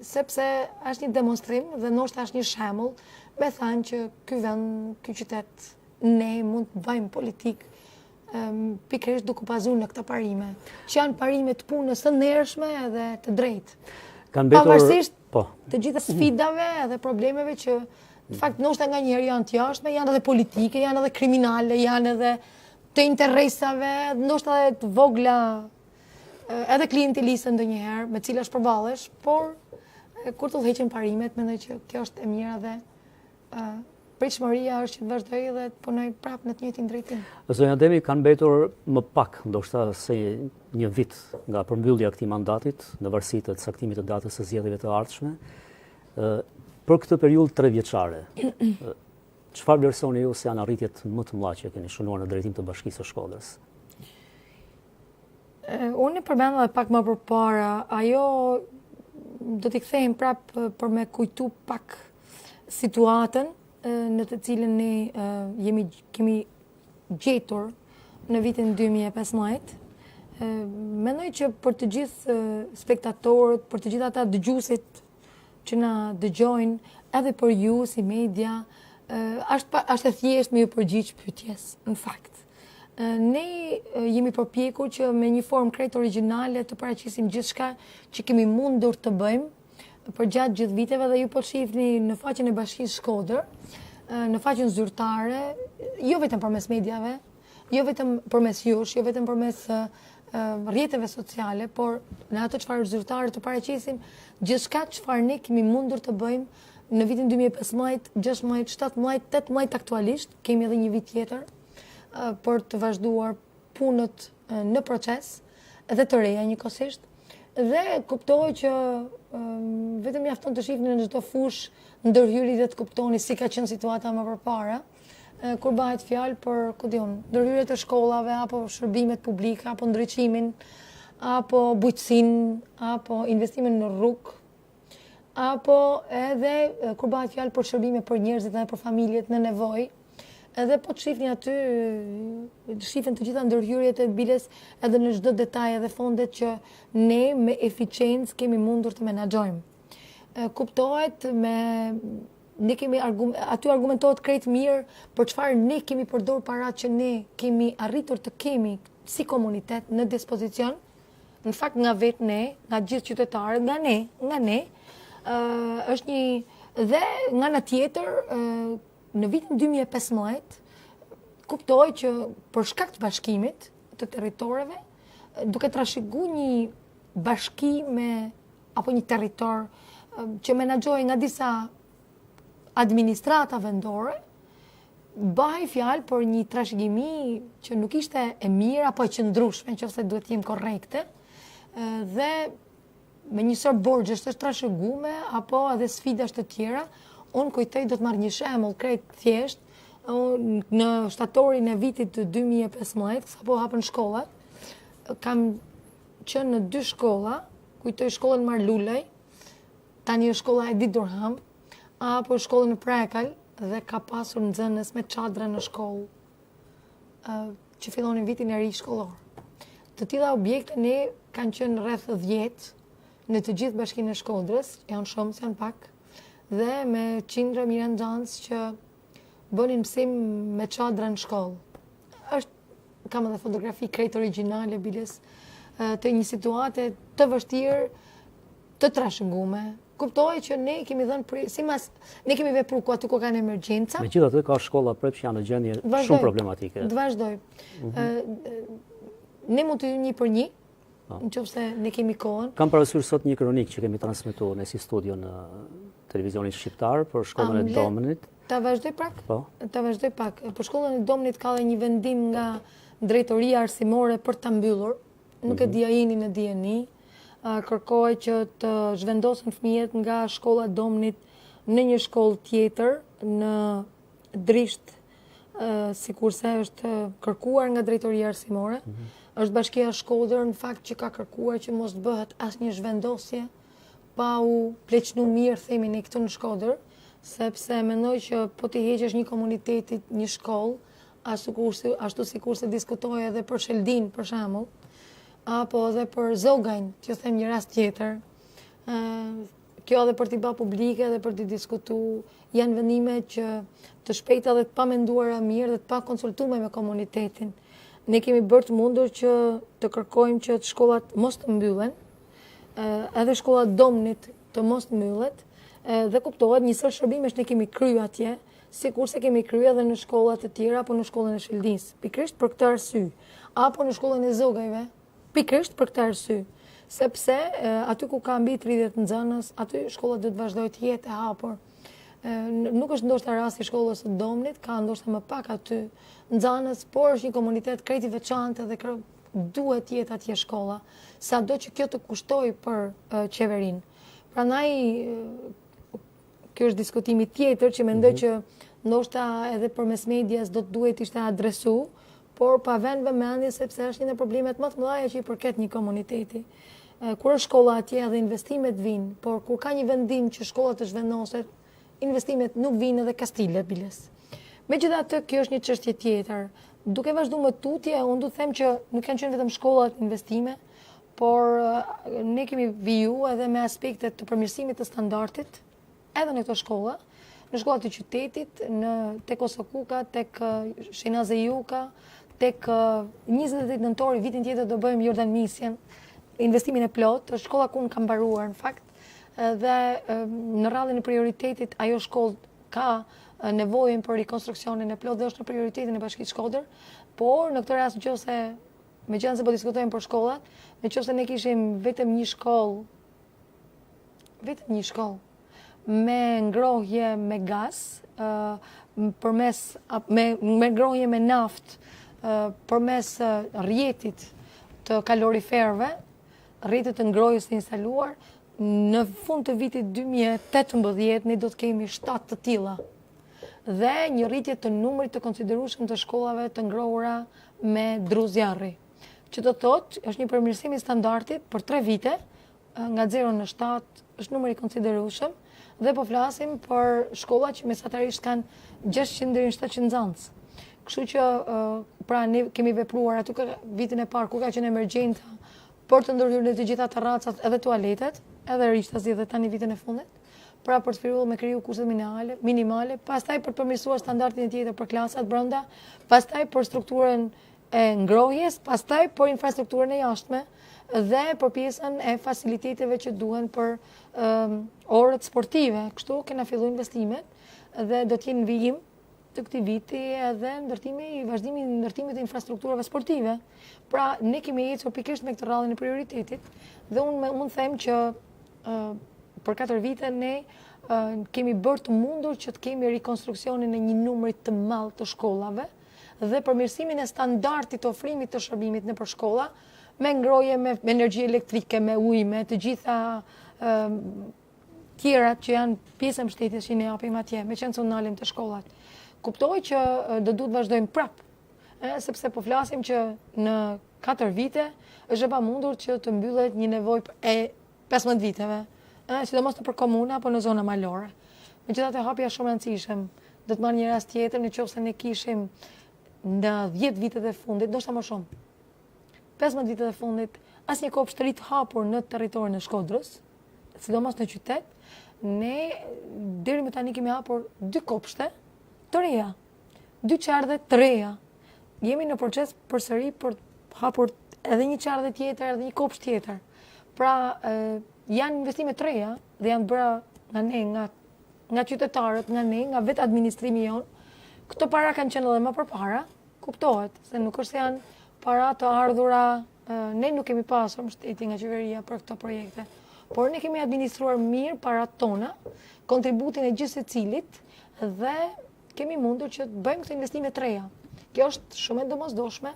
sepse është një demonstrim dhe ndoshta është një shembull me thënë që ky vend, ky qytet, ne mund të bëjmë politik pikërisht duke bazuar në këto parime, që janë parime të punës së ndershme edhe të drejtë. Pavarësisht të gjitha sfidave edhe problemeve që në fakt ndoshta nganjëherë janë të jashtme, janë edhe politike, janë edhe kriminale, janë edhe të interesave, ndoshta edhe të vogla, edhe klientelisë ndonjëherë me cilat përballesh, por kur të udhëheqin parimet, mendoj që kjo është e mira dhe pritshmëria është që të vazhdoj dhe të punoj prapë në të njëjtin drejtim. Zonja Ademi, kanë mbetur më pak, ndoshta se një vit nga përmbyllja e këtij mandatit, në varësi të caktimit të datës së zgjedhjeve të ardhshme. Për këtë periudhë 3 vjeçare, çfarë vlerësoni ju se janë arritjet më të mëdha që keni shënuar në drejtim të bashkisë së Shkodrës? Unë e përmenda edhe pak më përpara, ajo do t'i kthejmë prapë për me kujtu pak situatën në të cilën ne kemi gjetur në vitin 2015. Mendoj që për të gjithë spektatorët, për të gjithë ata dëgjuesit që na dëgjojnë, edhe për ju si media, është e thjeshtë me ju përgjigj pyetjes, në fakt. Ne jemi përpjekur që me një formë krejt origjinale të paraqisim gjithçka që kemi mundur të bëjmë për gjatë gjithë viteve dhe ju po shihni në faqen e bashkisë Shkodër, në faqen zyrtare, jo vetëm përmes mediave, jo vetëm përmes jush, jo vetëm përmes rrjeteve sociale, por në ato çfarë zyrtare të paraqisim gjithçka çfarë ne kemi mundur të bëjmë në vitin 2015, 16, 17, 18 aktualisht, kemi edhe një vit tjetër për të vazhduar punët në proces dhe të reja njëkohësisht. Dhe kuptoj që vetëm mjafton të shihni në çdo fushë ndërhyrje dhe të kuptoni si ka qenë situata më përpara, kur bëhet fjalë për, ku diun, ndërhyrje të shkollave apo shërbimet publike apo ndriçimin apo bujqësinë apo investimin në rrugë, apo edhe kur bëhet fjalë për shërbime për njerëzit dhe për familjet në nevojë. Edhe po të shifni aty, shifën të gjitha ndërhyrjet e biles edhe në çdo detaj edhe fondet që ne me eficiencë kemi mundur të menaxhojmë. Kuptohet ne kemi aty argumentohet krejt mirë për çfarë ne kemi përdorur paratë që ne kemi arritur të kemi si komunitet në dispozicion, në fakt nga vetë ne, nga gjithë qytetarët, nga ne, është një dhe nga ana tjetër në vitin 2015, kuptoj që për shkak të bashkimit të territoreve, duke trashëguar një bashki apo një territor që menaxhohej nga disa administrata vendore, bëhej fjalë për një trashëgimi që nuk ishte e mirë apo e qëndrueshme, nëse duhet të jem korrekte, dhe me një sër borxhesh të trashëguar apo edhe sfidash të tjera. Unë kujtoj, do të marrë një shembull krejt thjesht, në shtatorin e vitit të 2015, sapo hapën shkollat, kam qenë në 2 shkolla, kujtoj shkollën Marlulej, tani është shkolla Edi Durham, apo shkollën në Prekal, dhe ka pasur nxënës me çadra në shkollë, që fillonin vitin e ri shkollor. Të tilla objekte ne kanë qenë rreth 10 në të gjithë bashkinë e Shkodrës, janë shumë, janë pak, dhe me qindra miranxhancë që bënin mësim me çadra në shkollë. Kam edhe fotografi krejt origjinale biles të një situate të vështirë të trashëgume. Kuptoj që ne kemi dhënë ne kemi vepruar ku aty ku kanë emergjenca. Megjithatë ka shkolla prep që janë në gjendje shumë problematike. Të vazhdoj. Ne mund të një për një, nëse ne kemi kohën. Kam parasysh sot një kronik që kemi transmetuar në si studio në televizionin shqiptar për shkollën e Dominit. Ta vazhdoj pak? Po. Ta vazhdoj pak. Për shkollën e Dominit ka dhe një vendim nga drejtoria arsimore për ta mbyllur. Nuk e di a jeni në dieni. Kërkoj që të zhvendosen fëmijët nga shkolla Dominit në një shkollë tjetër në Drisht, sikurse është kërkuar nga drejtoria arsimore. Është bashkia Shkodër në fakt që ka kërkuar që mos bëhet asnjë zhvendosje pa u pleqnu mirë themi ne këtu në Shkodër, sepse mendoj që po t'i heqësh një komunitetit një shkollë, ashtu sikurse diskutoj edhe për Sheldin për shembull, apo edhe për Zogajn, që them një rast tjetër. Kjo edhe për t'i bërë publike dhe për t'i diskutuar, janë vendime që të shpejta dhe të pa menduara mirë dhe të pa konsultuar me komunitetin. Ne kemi bërë të mundur që të kërkojmë që shkollat mos të mbyllen, edhe shkolla Dominit të mos mbyllet, dhe kuptohet njësër shërbimesh ne kemi kryer atje, sikurse kemi kryer edhe në shkollat e tjera apo në shkollën e Sheldis, pikërisht për këtë arsye, apo në shkollën e Zogajve, pikërisht për këtë arsye, sepse aty ku ka mbi 30 nxënës, aty shkolla do të vazhdojë të jetë e hapur. Nuk është ndoshta rasti i shkollës së Dominit, ka ndoshta më pak aty nxënës, por është një komunitet krejt i veçantë dhe duhet jetë atje shkolla, sado që kjo të kushtoj për qeverinë. Prandaj ky është diskutimi tjetër që mendoj që ndoshta edhe përmes medias do të duhet ishte adresu, por pa vënë vëmendje sepse është një nga problemet më të mëdha që i përket një komuniteti. Kur është shkolla atje edhe investimet vinë, por kur ka një vendim që shkolla të zhvendoset, investimet nuk vinë edhe kastile biles. Megjithatë, kjo është një çështje tjetër. Duke vazhduar më tutje, unë du të them që nuk kanë qenë vetëm shkollat investime, por ne kemi viju edhe me aspektet të përmirësimit të standardit, edhe në këto shkolla, në shkollat e qytetit, tek Osokuka, tek Shenaze Juka, tek 28 nëntori vitin tjetër do bëjmë Jordan Misjen, investimin e plot, është shkolla ku unë kam mbaruar në fakt, dhe në radhën e prioritetit ajo shkollë ka nevojën për rekonstruksionin e plot dhe është në prioritetin e bashkisë Shkodër, por në këtë rast nëse megjithëse po diskutojmë për shkollat, nëse ne kishim vetëm një shkollë me ngrohje me gaz, me ngrohje me naftë, përmes rrjetit të kaloriferëve, rrjetit të ngrohjes të instaluar, në fund të vitit 2018 ne do të kemi 7 të tilla. Dhe një rritje të numrit të konsiderueshëm të shkollave të ngrohura me druzjarri. Që do thotë, është një përmirësim i standardit për 3 vite, nga 0 në 7 është numër i konsiderueshëm, dhe po flasim për shkolla që mesatarisht kanë 600 deri në 700 nxënës. Kështu që pra ne kemi vepruar aty vitin e parë ku ka qenë emergjenca për të ndërhyrë në të gjitha terracat edhe tualetet, edhe rishtazi dhe tani vitin e fundit, pra për të filluar me kriju kurset minimale, pastaj për të përmirësuar standardin e tjetër për klasat brenda, pastaj për strukturën e ngrohjes, pastaj për infrastrukturën e jashtme dhe për pjesën e faciliteteve që duhen për orët sportive. Kështu kena filluar investimet dhe do të jenë vijim të këtij viti edhe vazhdimi i ndërtimit të infrastrukturave sportive. Pra ne kemi ecur pikërisht me këtë rrallën e prioritetit dhe unë mund të them që për 4 vite ne kemi bërë të mundur që të kemi rekonstruksionin e një numri të madh të shkollave dhe përmirësimin e standardit të ofrimit të shërbimit nëpër shkolla, me ngrohje, me energji elektrike, me ujë, me të gjitha tjerat që janë pjesë e mbështetjes që ne japim atje, meqense unë nalim të shkollat. Kuptoj që do duhet vazhdojmë prapë, sepse po flasim që në 4 vite është e pamundur që të mbyllet një nevojë e 15 viteve, sidomos për komuna apo në zona malore. Megjithatë hapja shumë e rëndësishëm, do të marr një rast tjetër nëse ne kishim në 10 vitet e fundit, ndoshta më shumë, 15 vitet e fundit, asnjë kopsht të hapur në territorin e Shkodrës, sidomos në qytet, ne deri më tani kemi hapur 2 kopshte të reja, 2 qardhe të reja. Jemi në proces përsëri për hapur edhe një qardhe tjetër, edhe një kopsht tjetër. Pra, janë investime të reja dhe janë bëra nga ne, nga qytetarët, nga ne, nga vetë administrimi jonë. Këto para kanë qenë edhe më përpara, kuptohet, se nuk është se janë para të ardhura, ne nuk kemi pasur mbështetje nga qeveria për këto projekte, por ne kemi administruar mirë parat tona, kontributin e gjithë secilit dhe kemi mundur që të bëjmë këto investime të reja. Kjo është shumë e domosdoshme,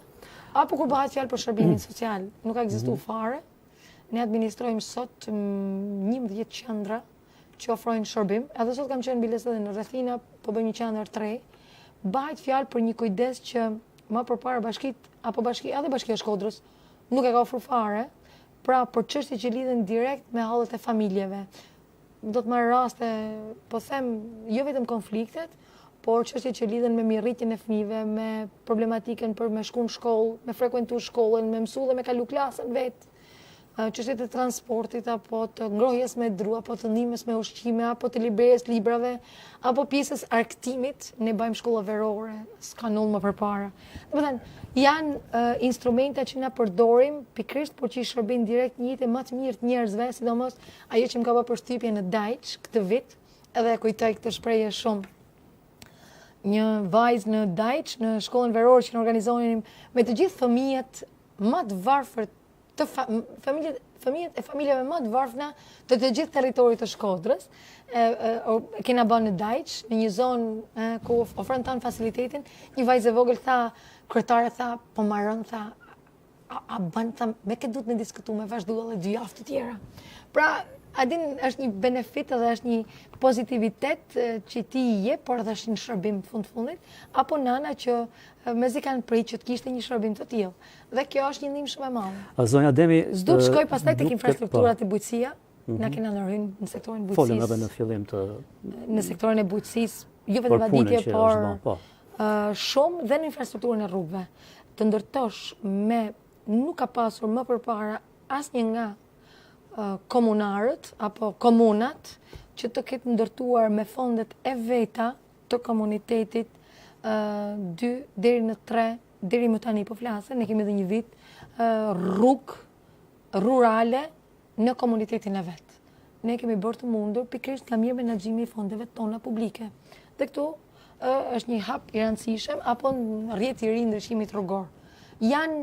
apo kur bëhet fjalë për shërbimin social, nuk ka ekzistuar fare. Ne administrojmë sot 11 qendra që ofrojnë shërbim, edhe sot kam qenë biles edhe në Rrethina, po bëjmë një qendër të re. Bëhet fjalë për një kujdes që më përpara edhe bashkia e Shkodrës nuk e ka ofruar fare, pra për çështje që lidhen direkt me hallet e familjeve. Do të marr raste, po them, jo vetëm konfliktet, por çështje që lidhen me mirëritjen e fëmijëve, me problematikën për me shku në shkollë, me frekuentuar shkollën, me mësu dhe me kalu klasën vetë, çështjet e transportit, apo të ngrohjes me dru, apo të ndihmës me ushqime, apo të librejes librave, apo pjesës arktimit, ne bëjmë shkolla verore, s'ka null më përpara. Domethënë, janë instrumente që na përdorim pikërisht por që i shërbejnë direkt njëjtë më të mirë të njerëzve, sidomos ajo që më ka bërë përshtypje në Dajç këtë vit, edhe e kujtoj këtë shprehje shumë. Një vajzë në Dajç, në shkollën verore që në organizonim me të gjithë fëmijët më të varfër, fëmijët e familjeve më të varfëna të gjithë territorit të Shkodrës, kena bën në Dajç, në një zonë ku ofron tan facilitetin. Një vajzë e vogël tha, kryetare tha, po marrën, tha, a bën, tha, me këtë duhet me diskutu, me vazhdu edhe 2 javë të tjera. Pra, adin është një benefit edhe është një pozitivitet që ti i je, por edhe është një shërbim fundit, apo nana që mezi kanë prit që të kishte një shërbim të tillë. Dhe kjo është një ndihmë shumë e madhe. Zonja Ademi, s'do të shkoj pastaj tek infrastrukturat e bujqësia, na kena ndërhyrë në sektorin e bujqësisë. Folëm edhe në fillim të në sektorin e bujqësisë, jo vetëm vaditje, por shumë dhe në infrastrukturën e rrugëve. Të ndërtosh me nuk ka pasur më përpara asnjë nga komunarët apo komunat që të ketë ndërtuar me fondet e veta të komunitetit 2 deri në 3, deri më tani po flasë, ne kemi edhe një vit rrugë rurale në komunitetin e vet. Ne kemi bërë të mundur pikërisht nga mirë menaxhimi i fondeve tona publike. Dhe këtu është një hap i rëndësishëm apo rrjeti i ri ndryshimit rrugor. Janë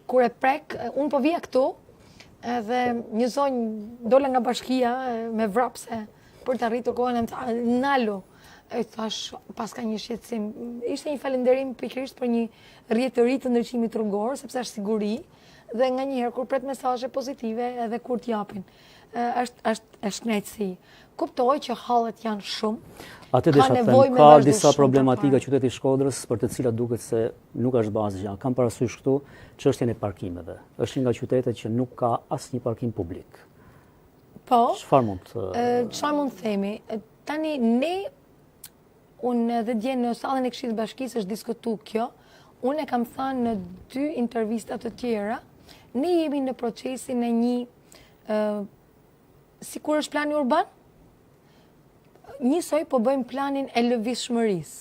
kur e prek, unë po vija këtu edhe një zonjë dola nga bashkia me vrapse për të arritur kohën e nalu. E thash, pas ka një shqetësim. Ishte një falënderim pikërisht për një rrjet të ri të ndryshimit rrugor, sepse është siguri dhe nganjëherë kur pret mesazhe pozitive edhe kur t'japin. Është kënaqësi. Kuptoj që hallet janë shumë. Atë desha të them, ka disa problematika qyteti Shkodrës për të cilat duket se nuk është bazë gjë. Kam parasysh këtu çështjen e parkimeve. Është një nga qytetet që nuk ka asnjë parkim publik. Po. Çfarë mund të themi? Tani unë dhe dje në sallën e Këshillit të Bashkisë është diskutuar kjo. Unë e kam thënë në 2 intervista të tjera, ne jemi në procesin e një sikur është plani urban, njësoj po bëjmë planin e lëvizshmërisë.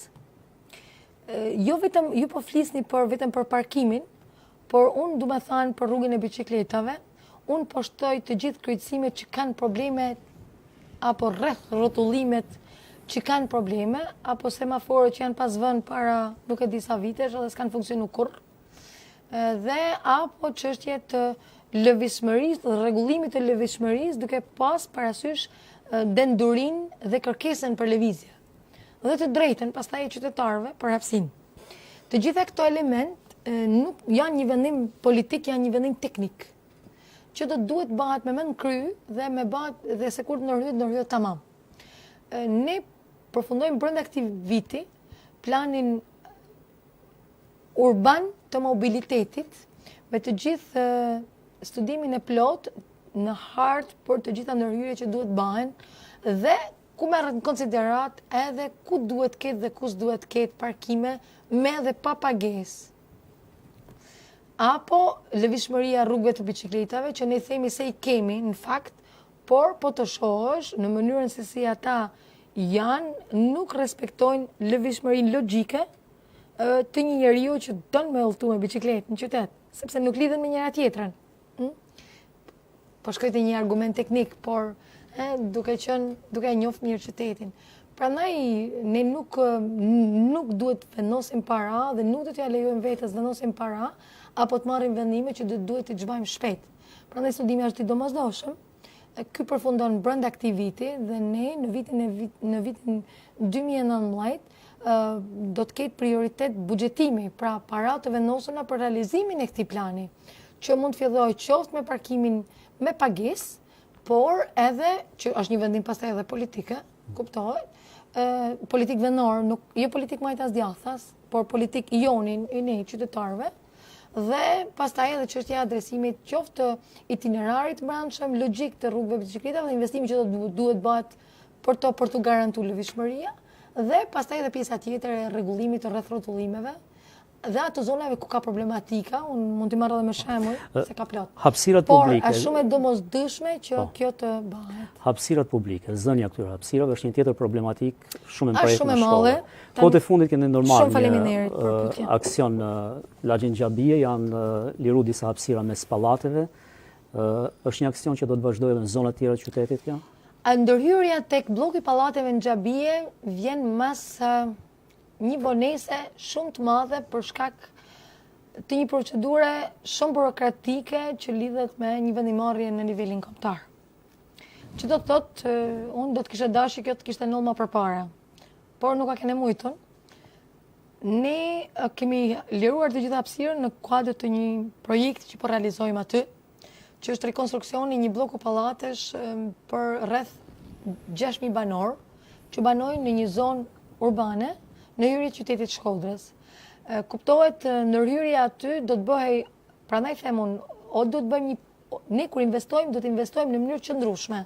Ju po flisni vetëm për parkimin, por unë du me thanë për rrugën e biçikletave, unë po shtoj të gjithë kryqëzimet që kanë probleme, apo rreth rrotullimet që kanë probleme, apo semaforët që janë pas vënë para nuk e disa vitesh edhe s'kanë funksionu kurrë, dhe apo çështje të lëvizshmërisë, dhe rregullimit të lëvizshmërisë duke pas parasysh dendurin dhe kërkesën për lëvizje. Dhe të drejtën pastaj e qytetarëve për hapësinë. Të gjitha këto element nuk janë një vendim politik, janë një vendim teknik, që do duhet bëhet me mend kry dhe me bëhet dhe se kur të ndërhyet tamam. Ne përfundojmë brenda këtij viti planin urban të mobilitetit me të gjithë studimin e plot në hartë për të gjitha ndërhyrjet që duhet bëhen dhe ku merret në konsiderat edhe ku duhet ketë dhe ku s'duhet ketë parkime me dhe pa pagesë. Apo lëvizshmëria rrugëve të biçikletave që ne themi se i kemi në fakt, por po të shohësh në mënyrën se si ata nuk respektojnë lëvizshmërinë logjike të një njeriu që don me udhëtu me biçikletë në qytet, sepse nuk lidhen me njëra tjetrën. po shkoj te një argument teknik, por duke njoft mirë qytetin. Prandaj ne nuk duhet vendosim para dhe nuk do t'ja lejojmë vetes vendosim para apo të marrim vendime që duhet t'i çbajmë shpejt. Prandaj studimi është i domosdoshëm. Ky përfundon brenda këtij viti dhe ne në vitin 2019 do të ketë prioritet buxhetimi, pra para të vendosura për realizimin e këtij plani, që mund të fillojë qoftë me parkimin me pagesë, por edhe që është një vendim pastaj edhe politike, kuptohet, politik vendor, jo politik majtas djathtas, por politik jonin i ne qytetarëve, dhe pastaj edhe çështja e adresimit qoftë itinerarit brendshëm, logjik të rrugëve bicikletave dhe investimi që duhet bëhet për të garantuar lëvizshmëria, dhe pastaj edhe pjesa tjetër e rregullimit të rreth rrotullimeve dhe ato zonave ku ka problematika, unë mund t'i marrë edhe me shembull se ka plot. Hapësirat publike. Por është shumë e domosdoshme që kjo të bëhet. Hapësirat publike, zënia këtyre hapësirave është një tjetër problematik shumë e shumë e madhe. Kohët e fundit keni ndërmarrë një aksion lagjin Xhabie, janë liru disa hapësira mes pallateve. Është një aksion që do të vazhdojë edhe në zona të tjera të qytetit kjo? Ndërhyrja tek bloku i pallateve në Xhabie vjen mas një vonese shumë të madhe për shkak të një procedure shumë burokratike që lidhet me një vendimarrje në nivelin kombëtar. Që do të thotë, unë do të kisha dashur kjo të kishte ndodhur më përpara, por nuk ka kene mujtën. Ne kemi liruar të gjitha hapësirën në kuadër të një projekti që po realizojmë aty, që është rekonstruksioni një bloku pallatesh për rreth 6.000 banor, që banojnë në një zonë urbane në hyrje të qytetit Shkodrës. Kuptohet ndërhyrja aty do të bëhej, prandaj them unë, o do të bëjmë ne kur investojmë, do të investojmë në mënyrë qëndrueshme.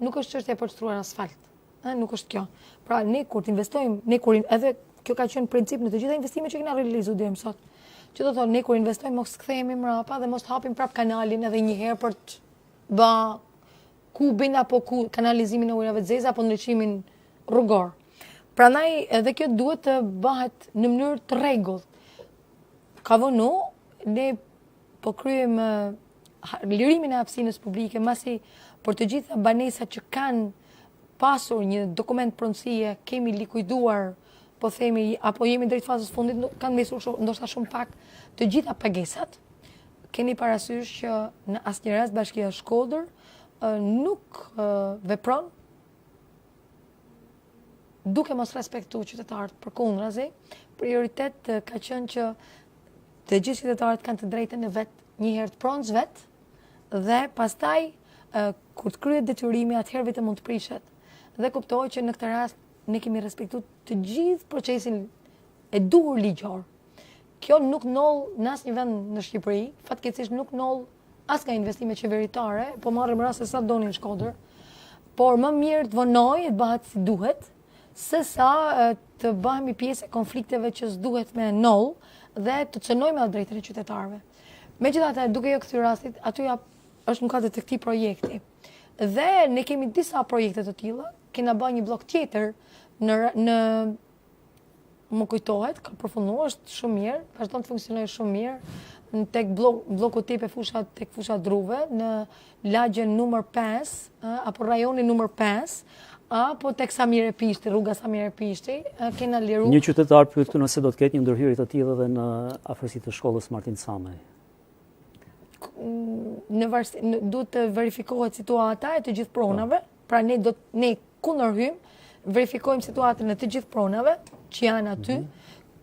Nuk është çështje për të shtruar asfalt. Nuk është kjo. Pra ne kur të investojmë, edhe kjo ka qenë princip në të gjitha investimet që kena realizuar deri më sot. Që do të thonë ne kur investojmë mos kthehemi mbrapa dhe mos hapim prap kanalin edhe një herë për të bë kubin apo kanalizimin e ujërave të zeza apo ndriçimin rrugor. Prandaj edhe kjo duhet të bëhet në mënyrë të rregullt. Ka vënë, ne po kryejmë lirimin e hapësinës publike, masi për të gjitha banesat që kanë pasur një dokument pronësie, kemi likuiduar, po themi, apo jemi drejt fazës fundit, kanë mesur ndoshta shumë pak të gjitha pagesat. Keni parasysh që në asnjë rast bashkia Shkodër nuk vepron duke mos respektuar qytetarët. Përkundrazi, prioritet ka qenë që të gjithë qytetarët kanë të drejtën e vet, një herë të pronës vet, dhe pastaj kur të kryhet detyrimi, atëherë vetëm mund të prishet. Dhe kuptohet që në këtë rast ne kemi respektuar të gjithë procesin e duhur ligjor. Kjo nuk noll në asnjë vend në Shqipëri, fatkeqësisht nuk noll as nga investimet qeveritare, po marrim rast se sa donin në Shkodër, por më mirë të vonojë të bëhet si duhet, se sa të bëhemi pjesë e konflikteve që s'duhet me noll dhe të cënojmë atë drejtën e qytetarëve. Megjithatë, duke jo këtij rastit, aty është në kuadër të këtij projekti. Dhe ne kemi disa projekte të tilla, kena bërë një blok tjetër në më kujtohet, ka përfunduar, është shumë mirë, vazhdon të funksionojë shumë mirë, tek bloku tepe tek fusha Druve, në lagjen numër 5, apo rajonin numër 5, apo tek Samire Pishti, rruga Samire Pishti, kena liru. Një qytetar pyet këtu nëse do të ketë një ndërhyrje të tillë edhe në afërsitë të shkollës Martin Samaj. Duhet të verifikohet situata e të gjithë pronave, pra ne kundërhyjmë, verifikojmë situatën e të gjithë pronave që janë aty,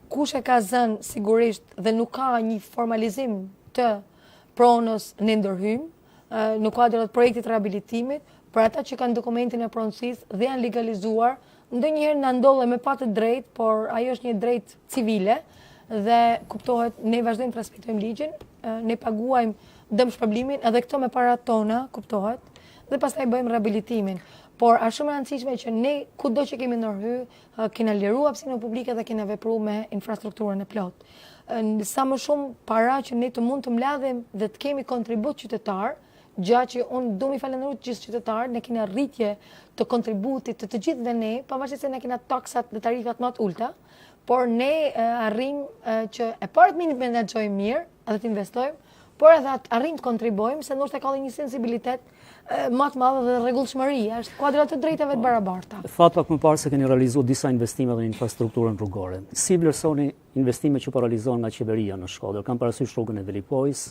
kush e ka zënë sigurisht dhe nuk ka një formalizim të pronës në ndërhyjmë në kuadër të projektit rehabilitimit, për ata që kanë dokumentin e pronësisë dhe janë legalizuar, ndonjëherë na ndodhe me pa të drejtë, por ajo është një drejtë civile dhe kuptohet ne vazhdojmë të respektojmë ligjin, ne paguajmë dëmshpërblimin edhe këto me parat tona, kuptohet, dhe pastaj bëjmë rehabilitimin. Por është shumë e rëndësishme që ne kudo që kemi ndërhyr, kena liru hapësinë publike dhe kena vepruar me infrastrukturën e plot. Sa më shumë para që ne të mund të mbledhim dhe të kemi kontribut qytetar, gjatë që unë do mi falenderoj të gjithë qytetarët, ne kena rritje të kontributit të gjithë dhe ne, pavarësisht se ne kena taksat dhe tarifat më të ulta, por ne arrim që e parë të menaxhojmë mirë edhe të investojmë, por edhe arrim të kontribojmë, se ndoshta ka një sensibilitet më të madhe dhe rregullshmëri, është kuadra të drejtave të barabarta. Thatë pak më parë se keni realizuar disa investime në infrastrukturën rrugore. Si vlerësoni investimet që po realizohen nga qeveria në Shkodër? Kam parasysh rrugën e Velipojës,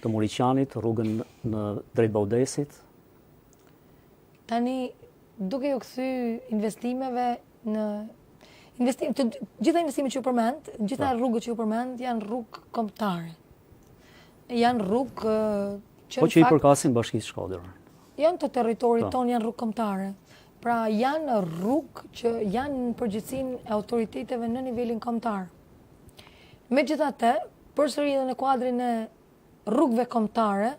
të Muriqanit, rrugën në drejt Baudesit? Tani, duke ju kthy investimeve në gjitha investimet që ju përmend, gjitha rrugët që ju përmend janë rrugë kombëtare. Janë rrugë që po që i përkasin bashkisë Shkodër. Janë të territorit tonë, janë rrugë kombëtare. Pra janë rrugë që janë në përgjithësinë e autoriteteve në nivelin kombëtar. Megjithatë, përsëri edhe në kuadrin e rrugëve kombëtare,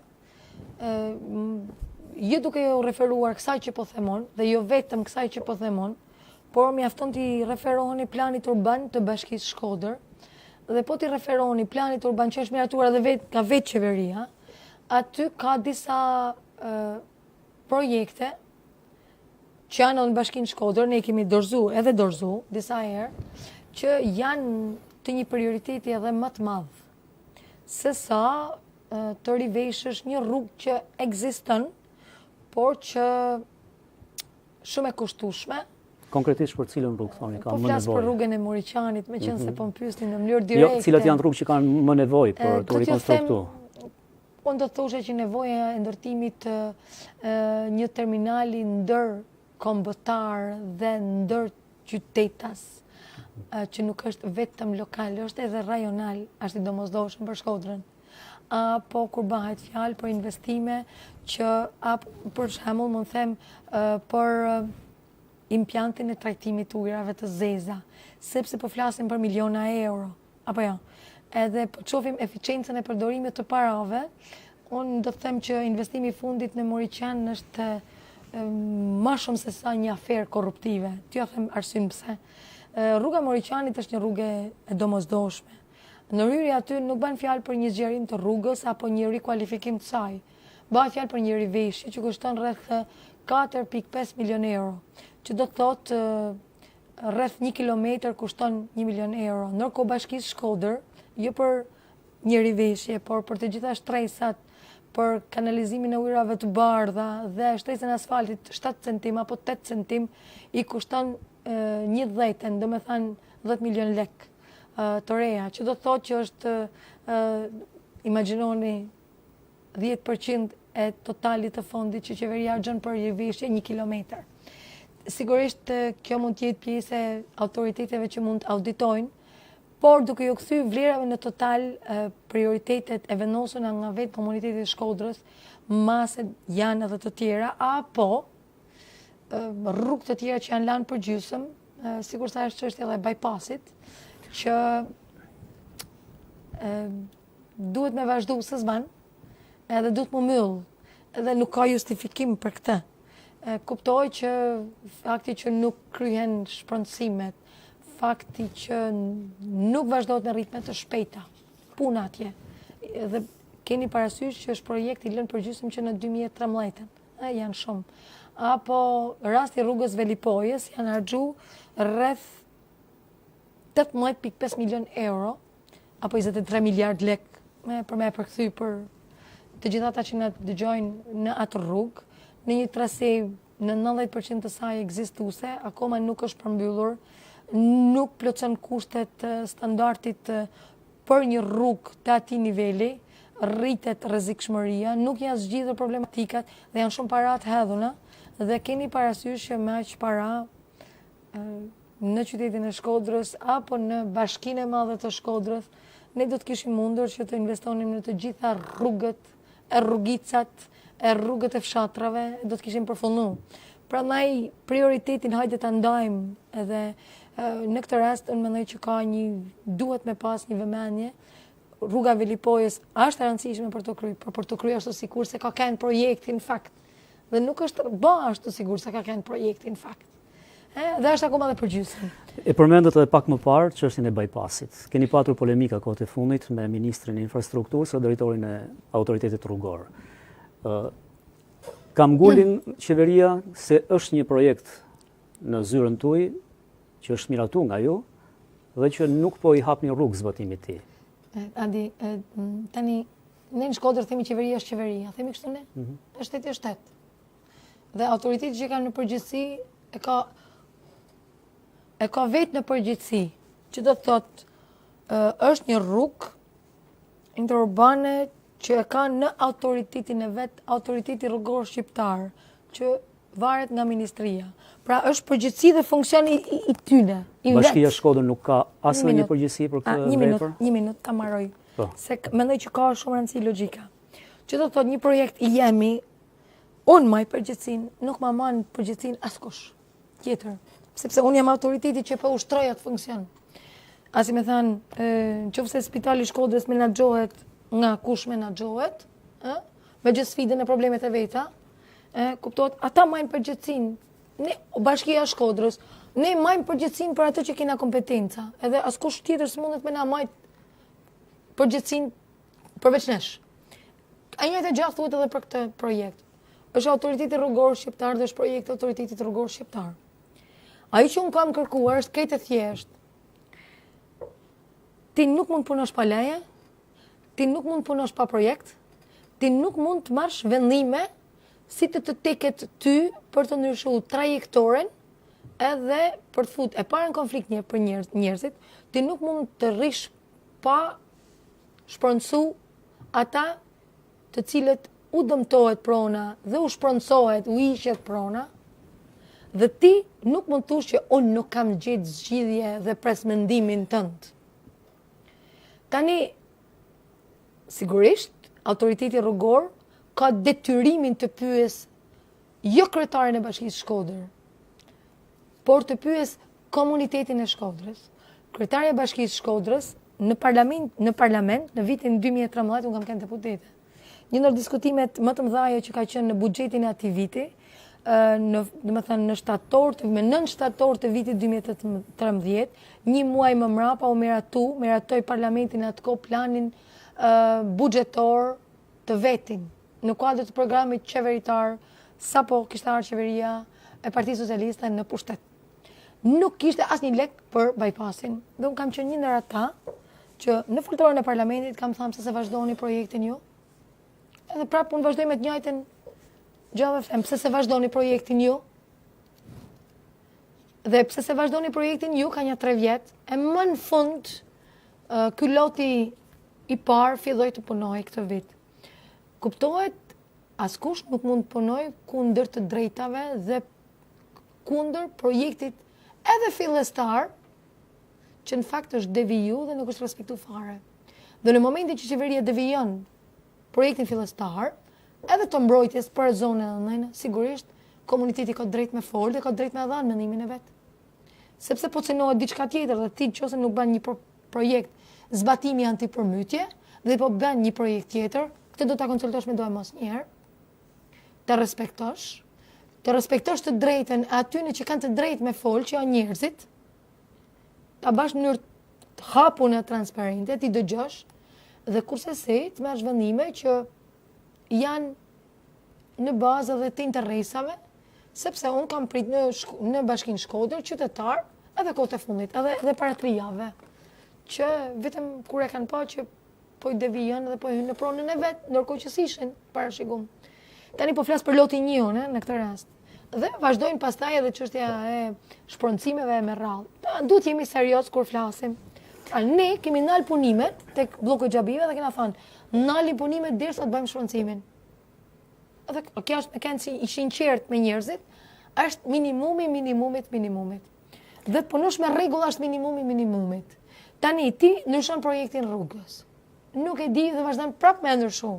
jo duke ju referuar kësaj që po themon, dhe jo vetëm kësaj që po themon, por mjafton t'i referoheni planit urban të bashkisë Shkodër, dhe po t'i referoheni planit urban që është miratuar edhe nga vetë qeveria, aty ka disa projekte që janë në bashkinë Shkodër, ne kemi dorëzu disa herë, që janë të një prioriteti edhe më të madh. Se sa të riveshësh një rrugë që ekziston, por që shumë e kushtueshme. Konkretisht për cilën rrugë thoni ka më nevojë? Po flas për rrugën e Muriqanit, meqense po më pyesni në mënyrë direkte. Jo, cilat janë rrugë që kanë më nevojë për të rikonstruktuar? Unë do të thoshe që nevoja e ndërtimit një terminali ndër kombëtar dhe ndër qytetas, që nuk është vetëm lokal, është edhe rajonal, është i domosdoshëm për Shkodrën. Apo kur bëhet fjalë për investime që, për shembull, mund them për impjantin e trajtimit të ujrave të zeza, sepse po flasim për miliona euro, apo jo? Edhe po shohim eficiencën e përdorimit të parave, unë do të them që investimi i fundit në Muriqan është më shumë se sa një aferë korruptive. T'ju them arsyeën pse. Rruga Muriqanit është një rrugë e domosdoshme. Në rryri aty nuk bën fjalë për një zgjerim të rrugës apo një rikualifikim të saj. Bëhet fjalë për një riveshje që kushton rreth 4.5 milion euro, që do të thotë rreth 1 kilometër kushton 1 milion euro. Ndërkohë bashkisë Shkodër, jo për një riveshje, por për të gjitha shtresat, për kanalizimin e ujrave të bardha dhe shtresën e asfaltit 7 centim apo 8 centim, i kushton 1/10, do me thënë 10 milion lek të reja, që do të thotë që është, imagjinoni, 10% e totalit të fondit që qeveria harxhon për riveshje 1 kilometër. Sigurisht kjo mund të jetë pjesë e autoriteteve që mund të auditojnë, por duke ju kthy vlerave në total, prioritetet e vendosura nga vetë komuniteti i Shkodrës, maset janë edhe të tjera, apo rrugë të tjera që janë lanë për gjysëm, sikur sa është çështja e bypassit, që duhet me vazhdu se s'ban, edhe duhet më myll, edhe nuk ka justifikim për këtë. Kuptoj që fakti që nuk kryhen shpronësimet, fakti që nuk vazhdohet në ritme të shpejta, puna atje. Dhe keni parasysh që është projekt i lënë përgjysmë që në 2013, janë shumë. Apo rasti rrugës Velipojës janë harxhu rreth 18.5 milion euro, apo 23 miliard lek, për me përkthy për të gjithë ata që na dëgjojnë në atë rrugë, në një trase në 90% të saj ekzistuese, akoma nuk është përmbyllur, nuk plotson kushtet standardit për një rrugë të atij niveli, rritet rrezikshmëria, nuk janë zgjidhur problematikat dhe janë shumë para të hedhuna, dhe keni parasysh që me aq para në qytetin e Shkodrës apo në bashkinë e madhe të Shkodrës, ne do të kishim mundur që të investonim në të gjitha rrugët, e rrugicat, e rrugët e fshatrave, do të kishim përfunduar. Prandaj prioritetin hajde ta ndajmë, edhe në këtë rast unë mendoj që duhet me pas një vëmendje. Rruga Velipojës është e rëndësishme për të kryer, por për të kryer ashtu sikur se ka kënd projekti në fakt. Dhe nuk është ashtu sigur se ka kënd projekti në fakt. Dhe është akoma dhe përgjysmë. E përmendët edhe pak më parë çështjen e bypassit. Keni patur polemika kohët e fundit me ministrin e infrastrukturës dhe drejtorin e autoritetit rrugor. Kam ngulin qeveria se është një projekt në zyrën tuaj që është miratuar nga ju dhe që nuk po i hapni rrugë zbatimit të tij. Adi, tani ne në Shkodër themi qeveria është qeveria, themi kështu ne? Është shteti është shtet. Dhe autoriteti që ka në përgjithësi e ka vetë në përgjithësi, që do të thotë është një rrugë interurbane që e ka në autoritetin e vetë, autoriteti rrugor shqiptar, që varet nga ministria. Pra është përgjithësi dhe funksion i tyne, i vetë. Bashkia Shkodër nuk ka asnjë një përgjithësi për këtë vepër? Një minut, ta marroj. Se mendoj që ka shumë rëndësi logjika. Që do të thotë një projekt i jemi, unë maj përgjithësinë, nuk ma manë përgjithësinë askush tjetër. Sepse unë jam autoriteti që po ushtroj atë funksion. Asi me thanë, qofse spitali Shkodrës menaxhohet nga kush menaxhohet, me gjithë sfidën e problemet e veta, kuptohet, ata majnë përgjithësinë. Ne, Bashkia Shkodrës, ne majmë përgjithësinë për atë që kena kompetenca. Edhe askush tjetër s'mundet me na majt përgjithësinë përveç nesh. A njëjtë gjatë thuhet edhe për këtë projekt. Është autoriteti rrugor shqiptar dhe është projekti autoritetit rrugor shqiptar. Ai që unë kam kërkuar është këtë thjesht. Ti nuk mund punosh pa leje, ti nuk mund punosh pa projekt, ti nuk mund të marrësh vendime si të teket ty për të ndryshuar trajektoren edhe për të fut e para në konflikt për njerëzit, ti nuk mund të rrish pa shpronësu ata të cilët u dëmtohet prona dhe u shpronësohet, u ishet prona, dhe ti nuk mund të thush që unë nuk kam gjetë zgjidhje dhe pres mendimin tënd. Tani, sigurisht, autoriteti rrugor ka detyrimin të pyes jo kryetaren e Bashkisë Shkodër, por të pyes komunitetin e Shkodrës. Kryetari e Bashkisë Shkodrës në parlament në vitin 2013 unë kam qenë deputete. Një ndër diskutimet më të mëdha që ka qenë në buxhetin e atij viti, në nën shtator të vitit 2013, një muaj më mrapa u meratoi parlamentin atko planin buxhetor të vetin në kuadër të programit qeveritar sapo kishte ardhur qeveria e Partisë Socialiste në pushtet. Nuk kishte asnjë lek për bypassin. Dhe unë kam qenë një ndër ata që në foltorën e parlamentit kam thënë se vazhdoni projektin ju. Edhe prapë unë vazhdoj me të njëjtën gjallë them, pse se vazhdoni projektin ju? Dhe pse se vazhdoni projektin ju ka një 3 vjet, e më në fund ky loti i parë filloi të punojë këtë vit. Kuptohet, askush nuk mund të punojë kundër të drejtave dhe kundër projektit edhe fillestar, që në fakt është deviju dhe nuk është respektu fare. Dhe në momentin që qeveria devijon projektin fillestar, edhe të mbrojtjes për zonën e nëjnë, sigurisht, komuniteti ka drejt me folë dhe ka drejt me dhanë mendimin e vetë. Sepse po cenohet diçka tjetër dhe ti qose nuk bën një projekt zbatimi antipërmytje dhe po bën një projekt tjetër, këtë do ta konsultosh me dojë mos njerë, të respektosh të drejtën e atyne që kanë të drejt me folë, që janë njerëzit, ta bash në mënyrë të hapun e transparente, ti dëgjosh, dhe kurse se të marrësh vendime që janë në bazë dhe të interesave, sepse unë kam prit në Bashkinë Shkodër qytetar edhe kohët e fundit, edhe para 3 javë, që vetëm kur e kanë pa që po i devijon dhe po i hynë në pronën e vetë, ndërkohë që s'ishin parashikun. Tani po flas për lotin njën në këtë rast. Dhe vazhdojnë pastaj edhe çështja e shpronësimeve me radhë. Duhet jemi serioz kur flasim. Ne kemi nal punimet tek bloku i xhabive dhe kena thënë, nalin punimet derisa të bëjmë shpronësimin. Dhe kjo është me kanë si i sinqert me njerëzit, është minimumit. Dhe të punosh me rregull është minimumit. Tani ti ndryshon projektin rrugës. Nuk e di dhe vazhdon prapë me ndryshu.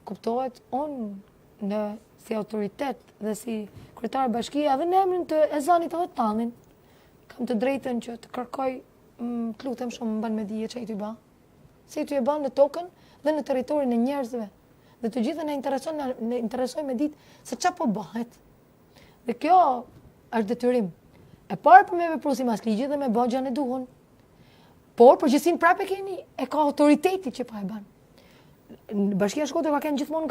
Kuptohet, unë si autoritet dhe si kryetar bashkia dhe në emrin të ezanit edhe tanin, kam të drejtën që të kërkoj, të lutem shumë më ban me dije që i ty ba. Si i ty e ban në tokën dhe në territorin e njerëzve. Dhe të gjithë ne interesoj me ditë se çfarë po bëhet. Dhe kjo është detyrim. E parë për me vepru sipas ligjit dhe me bë gjën e duhur. Por përgjithësinë prapë keni e ka autoriteti që po e bën. Bashkia e Shkodrës ka qenë gjithmonë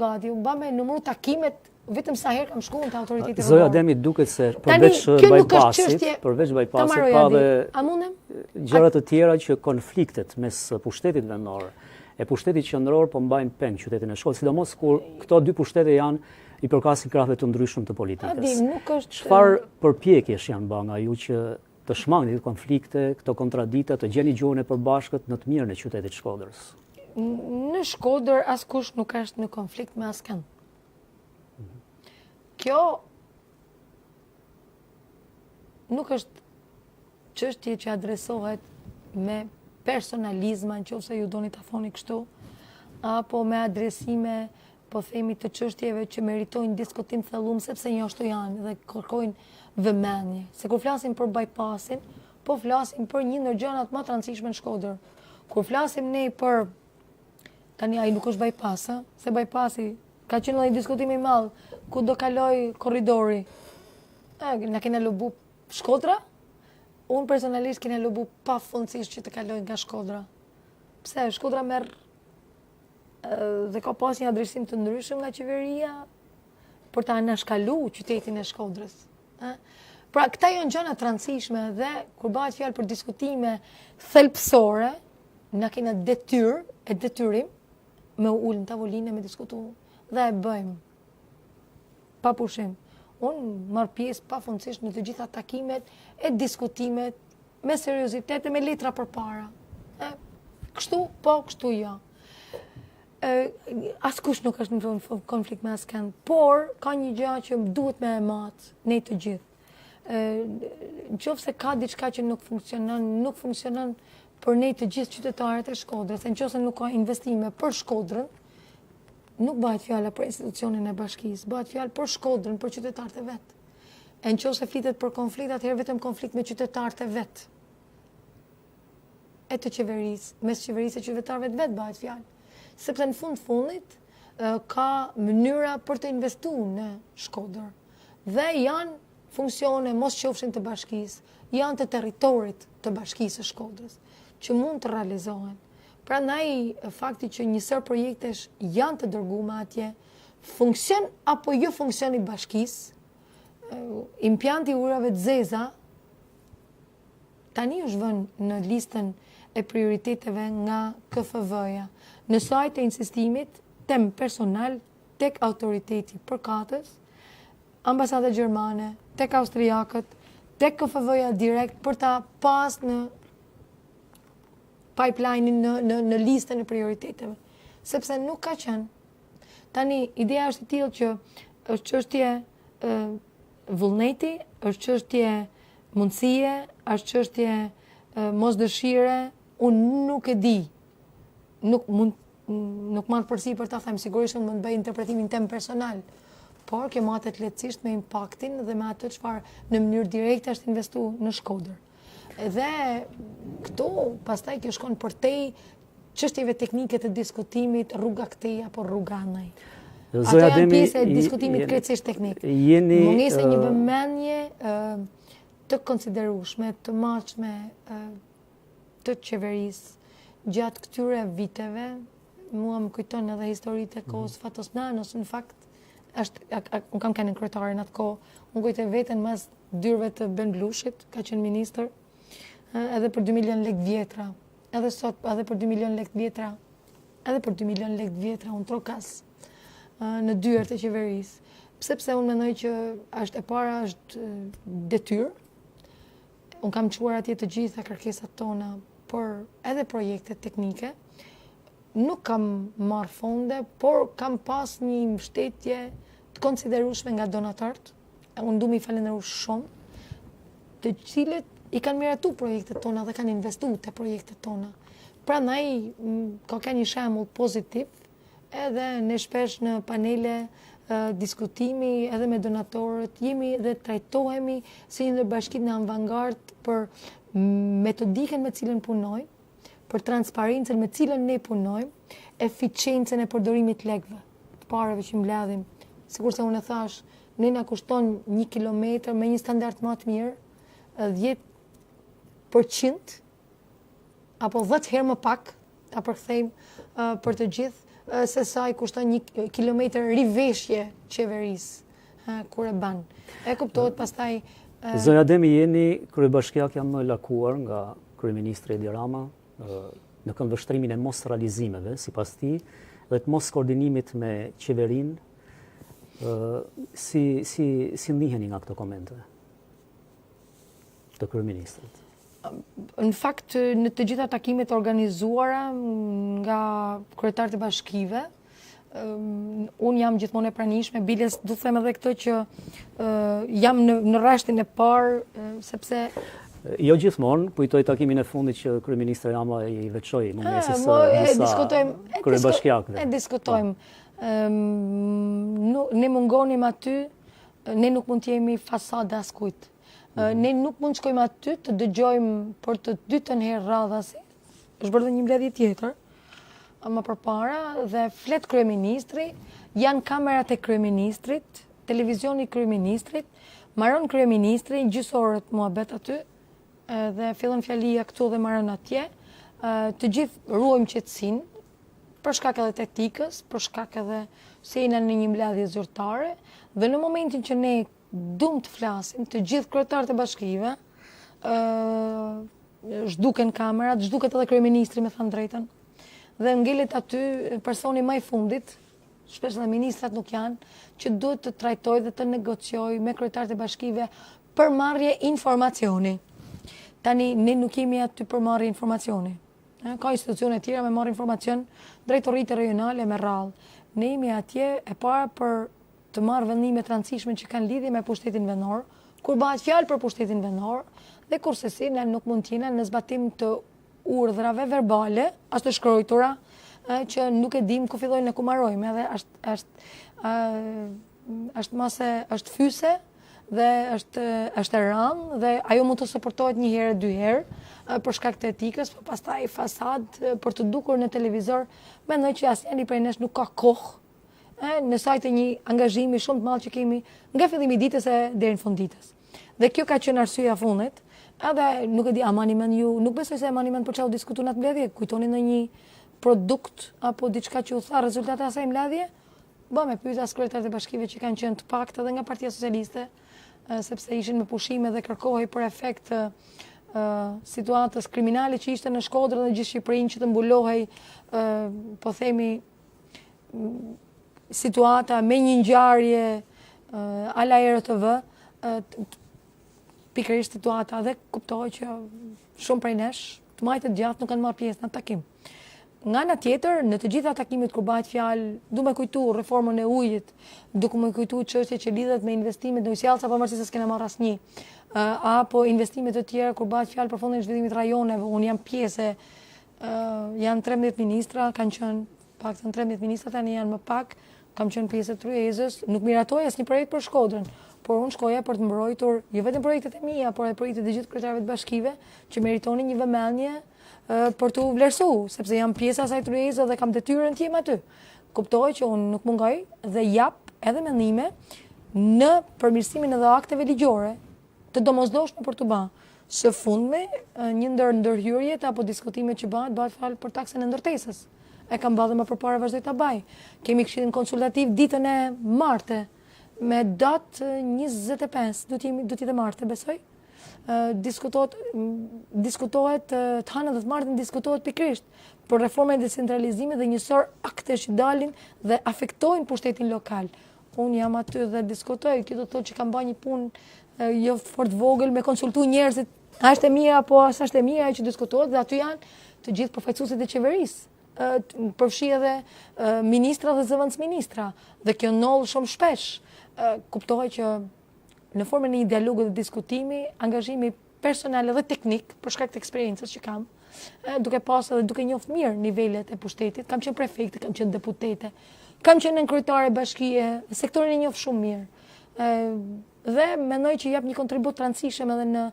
gati. U bë me numëru takimet vetëm sa herë kam shkuar te autoriteti. Zoja Ademi duket se përveç bypassit, ka dhe gjëra të tjera që konfliktet mes pushtetit vendor e pushtetit qendror po mbajnë peng qytetin e Shkodrës, sidomos kur këto dy pushtete janë i përkasin krahëve të ndryshëm të politikës. Adim, nuk është... Çfarë përpjekjesh janë bërë nga ju që të shmangni këto konflikte, këto kontradikta, të gjeni gjuhën e përbashkët në të mirën e qytetit Shkodrës? Në Shkodër askush nuk është në konflikt me askën. Kjo nuk është çështje që adresohet me personalizma, nëse ju doni ta thoni kështu, apo me adresime, po themi, të çështjeve që meritojnë diskutim thellum, sepse ashtu janë dhe kërkojnë vëmendje. Se kur flasim për bypassin, po flasim për një ndër gjërat më të rëndësishme në Shkodër. Kur flasim ne për tani ai nuk është bypass, se bypassi ka qenë një diskutim i madh ku do kaloj korridori. Na kena lobu Shkodra? Unë personalisht kena lobu pafundësisht që të kaloj nga Shkodra. Pse? Shkodra merr dhe ka pas një adresim të ndryshëm nga qeveria për ta anashkaluar qytetin e Shkodrës. Pra, këta janë gjëra të rëndësishme dhe kur bëhet fjalë për diskutime thelbësore, na kena detyrim me ulë në tavolinë me diskutu dhe e bëjmë. Pa pushim. Unë marr pjesë pafundësisht në të gjitha takimet e diskutimet me seriozitet e me letra përpara. Kështu po, kështu jo. Askush nuk është në konflikt me askën, por ka një gjë që duhet me e matë ne të gjithë. Nëse ka diçka që nuk funksionon për ne të gjithë qytetarët e Shkodrës, nëse nuk ka investime për Shkodrën, nuk bëhet fjala për institucionin e bashkisë, bëhet fjalë për Shkodrën, për qytetarët e vet. Nëse flitet për konflikt, atëherë vetëm konflikt me qytetarët e vet. E të qeverisë, mes qeverisë e qytetarëve të vet bëhet fjalë. Sepse në fundit ka mënyra për të investuar në Shkodër. Dhe janë funksione mos qofshin të bashkisë, janë të territorit të bashkisë së Shkodrës, që mund të realizohen. Prandaj fakti që njësër projektesh janë të dërguar atje, funksion apo jo funksion i bashkisë, impjanti urave të zeza tani është vënë në listën e prioriteteve nga KFV-ja. Në sajt e insistimit, tem personal, tek autoriteti përkatës, ambasada gjermane, tek austriakët, tek KFV-ja direkt për ta pas në pipeline-in në listën e prioriteteve. Sepse nuk ka qenë. Tani, ideja është e tillë që është çështje vullneti, është çështje mundësie, është çështje mosdëshire, unë nuk e di. Nuk marr përsipër ta them, sigurisht unë mund të bëj interpretimin tim personal, por kjo matet lehtësisht me impaktin dhe me atë çfarë në mënyrë direkte është investuar në Shkodër. Dhe këtu pastaj kjo shkon përtej çështjeve teknike të diskutimit, rruga këtej apo rruga anaj. Ato janë pjesë e diskutimit krejtësisht teknik. Mungesë një vëmendje të konsiderueshme, të matshme të qeverisë gjatë këtyre viteve. Mua më kujton edhe historitë e kohës Fatos Nanos, në fakt, unë kam qenë kryetare në atë kohë, unë kujtoj veten mas dyrëve të Ben Blushit, ka qenë ministër, edhe për 2 milion lekë vjetra, edhe sot, edhe për 2 milion lekë vjetra, unë trokas në dyert e qeverisë. Sepse unë mendoj që është e para është detyrë. Unë kam çuar atje të gjitha kërkesat tona për edhe projekte teknike. Nuk kam marrë fonde, por kam pas një mbështetje të konsiderueshme nga donatorët. Unë du mi falenderu shumë, të cilët i kanë miratuar projektet tona dhe kanë investuar te projektet tona. Prandaj ka një shembull pozitiv, edhe ne shpesh në panele diskutimi edhe me donatorët, jemi dhe trajtohemi si një bashki në avangard për metodikën me cilën punojmë, për transparencën me cilën ne punojmë, eficiencën e përdorimit lekëve, të parave që mbledhim. Sikur se unë e thash, ne na kushton 1 kilometër me një standard më të mirë, 10% apo 10 herë më pak, ta përkthejmë për të gjithë, se sa i kushton 1 kilometër riveshje qeverisë, kur e ban. E kuptohet pastaj... Zonja Ademi, jeni kryebashkiak jam më lakuar nga kryeministri Edi Rama, në këndvështrimin e mos realizimeve, sipas tij, dhe të mos koordinimit me qeverinë. Si ndiheni nga këto komente të kryeministrit? Në fakt, në të gjitha takimet organizuara nga kryetarët e bashkive, unë jam gjithmonë e pranishme, biles du them edhe këtë që jam në rreshtin e parë, sepse jo gjithmonë, kujtoj takimin e fundit që kryeministri Rama i veçoi mëngjesit disa kryebashkiakëve. E diskutojmë. Ne mungonim aty, ne nuk mund të jemi fasadë askujt. Ne nuk mund të shkojmë aty të dëgjojmë për të dytën herë radhasi, është bërë dhe një mbledhje tjetër, më përpara, dhe flet kryeministri, janë kamerat e kryeministrit, televizioni kryeministrit, marron kryeministri, gjysorët muhabet aty, dhe fillon fjalia këtu dhe marron atje, të gjithë ruajmë qetësinë, për shkak edhe të etikës, për shkak edhe se jena në një mbledhje zyrtare, dhe në momentin që ne dum të flasim, të gjithë kryetarët e bashkive, zhduken kamerat, zhduket edhe kryeministri me thënë drejtën, dhe ngelet aty personi më i fundit, shpesh dhe ministrat nuk janë, që duhet të trajtoj dhe të negocioj me kryetarët e bashkive për marrje informacioni. Tani, ne nuk jemi aty për marrje informacioni. Ka institucione tjera me marrë informacion, drejtoritë rajonale me radhë. Ne jemi atje e para për të marrë vendime të rëndësishme që kanë lidhje me pushtetin vendor, kur bëhet fjalë për pushtetin vendor, dhe kurse si ne nuk mund t'jena në zbatim të urdhrave verbale, as të shkruara, që nuk e dim ku fillojnë e ku marrojmë, edhe është fyse dhe është e rëndë dhe ajo mund të suportohet një herë, dy herë për shkak të etikës, por pastaj fasadë për të dukur në televizor, mendoj që asnjëri prej nesh nuk ka kohë në sajt e një angazhimi shumë të madh që kemi nga fillimi i ditës e deri në fund ditës. Dhe kjo ka qenë arsyeja fundit, edhe nuk e di a mani mend ju, nuk besoj se e mani mend për çfarë u diskutuan atë mbledhje, kujtoni ndonjë produkt apo diçka që u tha rezultati asaj mbledhje? Me pyetja kryetarët e bashkive që kanë qenë të paktë edhe nga Partia Socialiste, sepse ishin me pushime dhe kërkohej për efekt situatës kriminale që ishte në Shkodër dhe gjithë Shqipërinë, që të mbulohej, po themi, situata me një ngjarje ala RTV, pikërisht situata, dhe kuptoj që shumë prej nesh, të majtë të gjatë, nuk kanë marrë pjesë në takim. Nga ana tjetër, në të gjitha takimet kur bëhet fjalë, du me kujtu reformën e ujit, duke me kujtu çështje që lidhet me investimet në ujësjellsa, pavarësisht se s'kena marrë asnjë, apo investimet të tjera kur bëhet fjalë për fondin e zhvillimit rajoneve, unë jam pjesë, janë 13 ministra, kanë qenë paktën 13 ministra, tani janë më pak, kam qenë pjesë e tryezës, nuk miratoj asnjë projekt për Shkodrën, por unë shkoja për të mbrojtur jo vetëm projektet e mia, por edhe projektet e gjithë kryetarëve të bashkive që meritonin një vëmendje për të vlerësuar, sepse jam pjesë asaj tryezë dhe kam detyrën të jem aty. Kuptoj që unë nuk mungoj dhe jap edhe mendime në përmirësimin edhe akteve ligjore të domosdoshme për të bërë. Së fundmi, një ndër ndërhyrjet apo diskutimet që bëhet fjalë për taksën e ndërtesës. E kam bërë dhe më përpara vazhdoj ta bëj. Kemi këshillin konsultativ ditën e martë me datë 25, do të jetë martë, besoj. Diskutohet të hënën dhe të martën diskutohet pikërisht për reformën e decentralizimit dhe njësor akte që dalin dhe afektojnë pushtetin lokal. Unë jam aty dhe diskutoj, kjo do të thotë që kam bërë një punë jo fort vogël me konsultu njerëzit, a është e mira apo a është e mira që diskutohet, dhe aty janë të gjithë përfaqësuesit e qeverisë. Përfshi edhe ministra dhe zëvendësministra, dhe kjo ndodh shumë shpesh. Kuptohet që në formën e një dialogu dhe diskutimi, angazhimi personal dhe teknik, për shkak të eksperiencës që kam, duke pasur dhe duke njohur mirë nivelet e pushtetit, kam qenë prefekte, kam qenë deputete, kam qenë kryetare bashkie, sektorin e njoh shumë mirë. Dhe mendoj që jap një kontribut të rëndësishëm edhe në,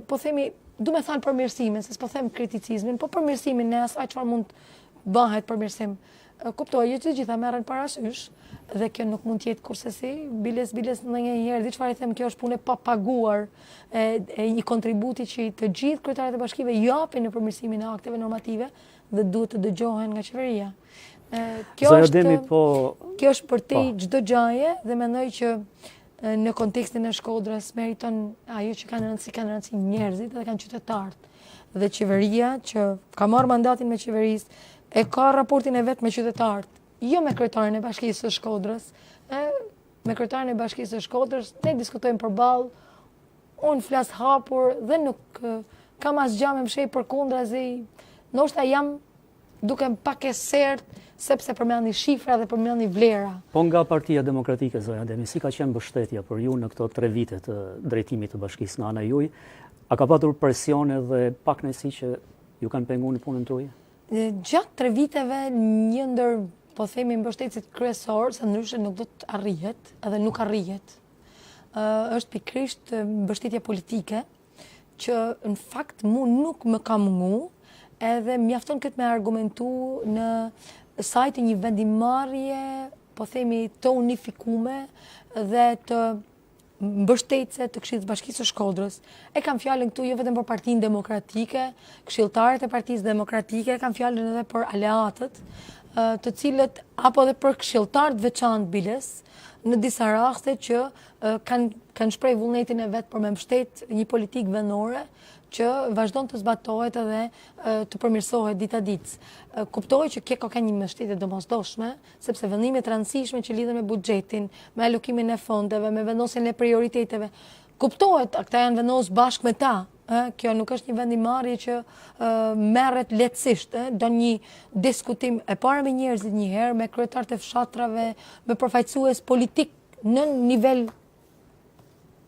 po themi, du me thënë përmirësimin, se s'po them kriticizmin, po përmirësimin në asaj çfarë mund bëhet përmirësim. Kuptoj që të gjitha merren parasysh dhe kjo nuk mund të jetë kurse si, biles ndonjëherë di çfarë them, kjo është punë pa paguar, e një kontributi që të gjithë kryetarët e bashkive japin në përmirësimin e akteve normative dhe duhet të dëgjohen nga qeveria. Kjo është përtej çdo gjaje dhe mendoj që në kontekstin e Shkodrës meriton ajo që kanë rëndësi njerëzit dhe kanë qytetarët. dhe qeveria që ka marrë mandatin me qeverisë, e ka raportin e vet me qytetarët, jo me kryetaren e bashkisë së Shkodrës. Me kryetaren e bashkisë së Shkodrës ne diskutojmë përballë, unë flas hapur dhe nuk kam asgjë me mshej përkundrazi, ndoshta jam duke pak e sert sepse përmendni shifra dhe përmendni vlera. Po nga Partia Demokratike, zoja Ademi, si ka qenë mbështetja për ju në këto 3 vite të drejtimit të bashkisë nga ana juaj? A ka patur presione dhe pak nësi që ju kanë penguar në punën tuaj? Gjatë 3 viteve një ndër, po themi, mbështetësit kryesor, se ndryshe nuk do të arrihet, edhe nuk arrihet, është pikërisht mbështetja politike, që në fakt mu nuk më ka mungu, edhe mjafton këtë me argumentu në sajtë një vendimarrje, po themi, të unifikume dhe të mbështetëse të Këshillit të Bashkisë së Shkodrës. E kam fjalën këtu jo vetëm për Partinë Demokratike, këshilltarët e Partisë Demokratike, kam fjalën edhe për aleatët, të cilët apo edhe për këshilltarët veçantë biles, në disa raste që kanë shpreh vullnetin e vet për me mbështet një politikë vendore që vazhdon të zbatohet edhe të përmirësohet dita ditës. Kuptoj që kjo ka një mbështetje domosdoshme, sepse vendimet rëndësishme që lidhen me buxhetin, me alokimin e fondeve, me vendosjen e prioriteteve, kuptohet, këta janë vendosur bashkë me ta. Kjo nuk është një vendimarrje që merret lehtësisht, do një diskutim e para me njerëzit një herë, me kryetarët e fshatrave, me përfaqësues politik në nivel,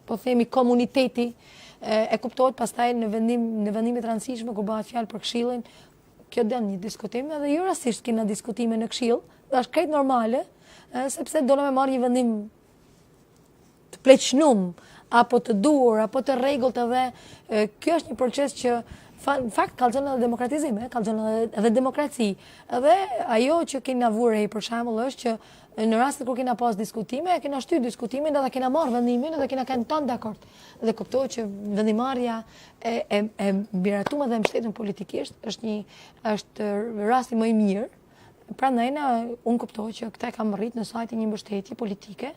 po themi, komuniteti, e kuptohet pastaj në vendimet të rëndësishme kur bëhet fjalë për këshillin, kjo do një diskutim, edhe jo rastisht kena diskutime në këshill, dhe është krejt normale, sepse do në me marrë një vendim të pleqnum, apo të duhur, apo të rregullt, edhe kjo është një proces që në fakt kallëzon edhe demokratizim, kallëzon edhe demokraci. Edhe ajo që kena vurë për shembull është që në rastet kur kena pas diskutime, kena shtyr diskutimin dhe kena marrë vendimin dhe kena qenë tonë dakord. Dhe kuptohet që vendimarrja e miratuar dhe mbështetur politikisht është rasti më i mirë. Prandaj unë kuptoj që këta kam rrit në sajtin një mbështetje politike,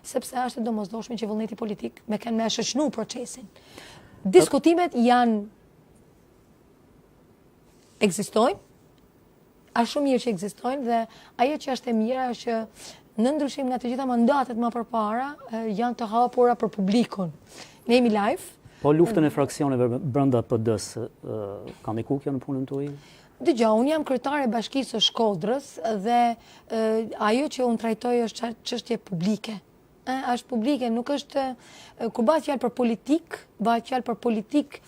sepse është e domosdoshme që vullneti politik me kanë me shoqënu procesin. Diskutimet ekzistojnë, është shumë mirë që ekzistojnë dhe ajo që është e mira është që në ndryshim nga të gjitha mandatet më përpara janë të hapura për publikun. Ne jemi live. Po luftën e fraksioneve brenda PD-s ka ndiku kjo në punën tuaj? Dëgjoj, unë jam kryetare e Bashkisë së Shkodrës dhe ajo që unë trajtoj është çështje publike. Është publike, nuk është kur bëhet fjalë për politik, bëhet fjalë për politik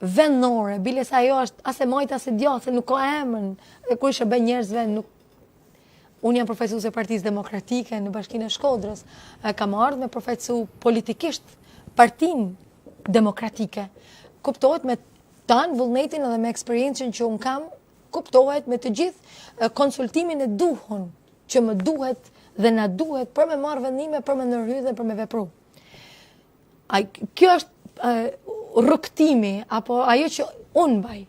vendore, bile se ajo është as e majt as e djathtë, nuk ka emën, kur i shërben njerëzve, nuk. Unë jam përfaqësuese e Partisë Demokratike në Bashkinë e Shkodrës, kam ardhur me përfaqësu politikisht Partinë Demokratike. Kuptohet me tanë vullnetin edhe me eksperiencën që unë kam, kuptohet me të gjithë konsultimin e duhur që më duhet dhe na duhet për me marrë vendime, për me ndërhyrë dhe për me vepru. Kjo është rrugtimi, apo ajo që unë baj.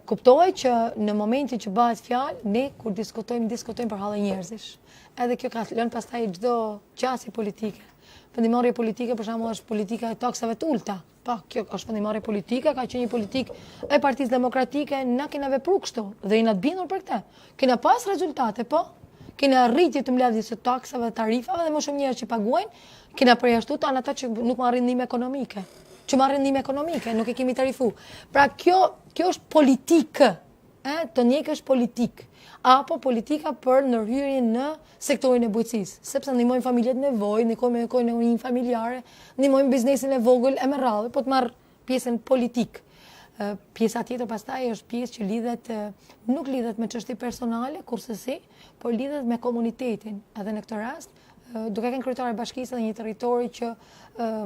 Kuptohet që në momentin që bëhet fjalë, ne kur diskutojmë për hallë njerëzish. Edhe kjo ka lënë pastaj çdo qasje politike. Vendimarrje politike, për shembull, është politika e taksave të ulta. Po, kjo është vendimarrje politike, ka qenë një politikë e Partisë Demokratike, na kena vepruar kështu dhe jena të bindur për këtë. Kena pas rezultate, po. Kena rritje të mbledhjes së taksave, tarifave dhe më shumë njerëz që paguajnë, kena përjashtuar ata që nuk marrin ndihmë ekonomike. Që marrin ndihmë ekonomike, nuk e kemi tarifu. Pra kjo është politikë, të njëjtë është politikë, apo politika për ndërhyrjen në sektorin e bujqësisë, sepse ndihmojmë familjet në nevojë, ndihmojmë ekonominë familjare, ndihmojmë biznesin e vogël e me radhë, po të marr pjesën politikë. Pjesa tjetër pastaj është pjesë që nuk lidhet me çështje personale, kurse si, por lidhet me komunitetin. Edhe në këtë rast, duke qenë kryetare e bashkisë dhe një territori që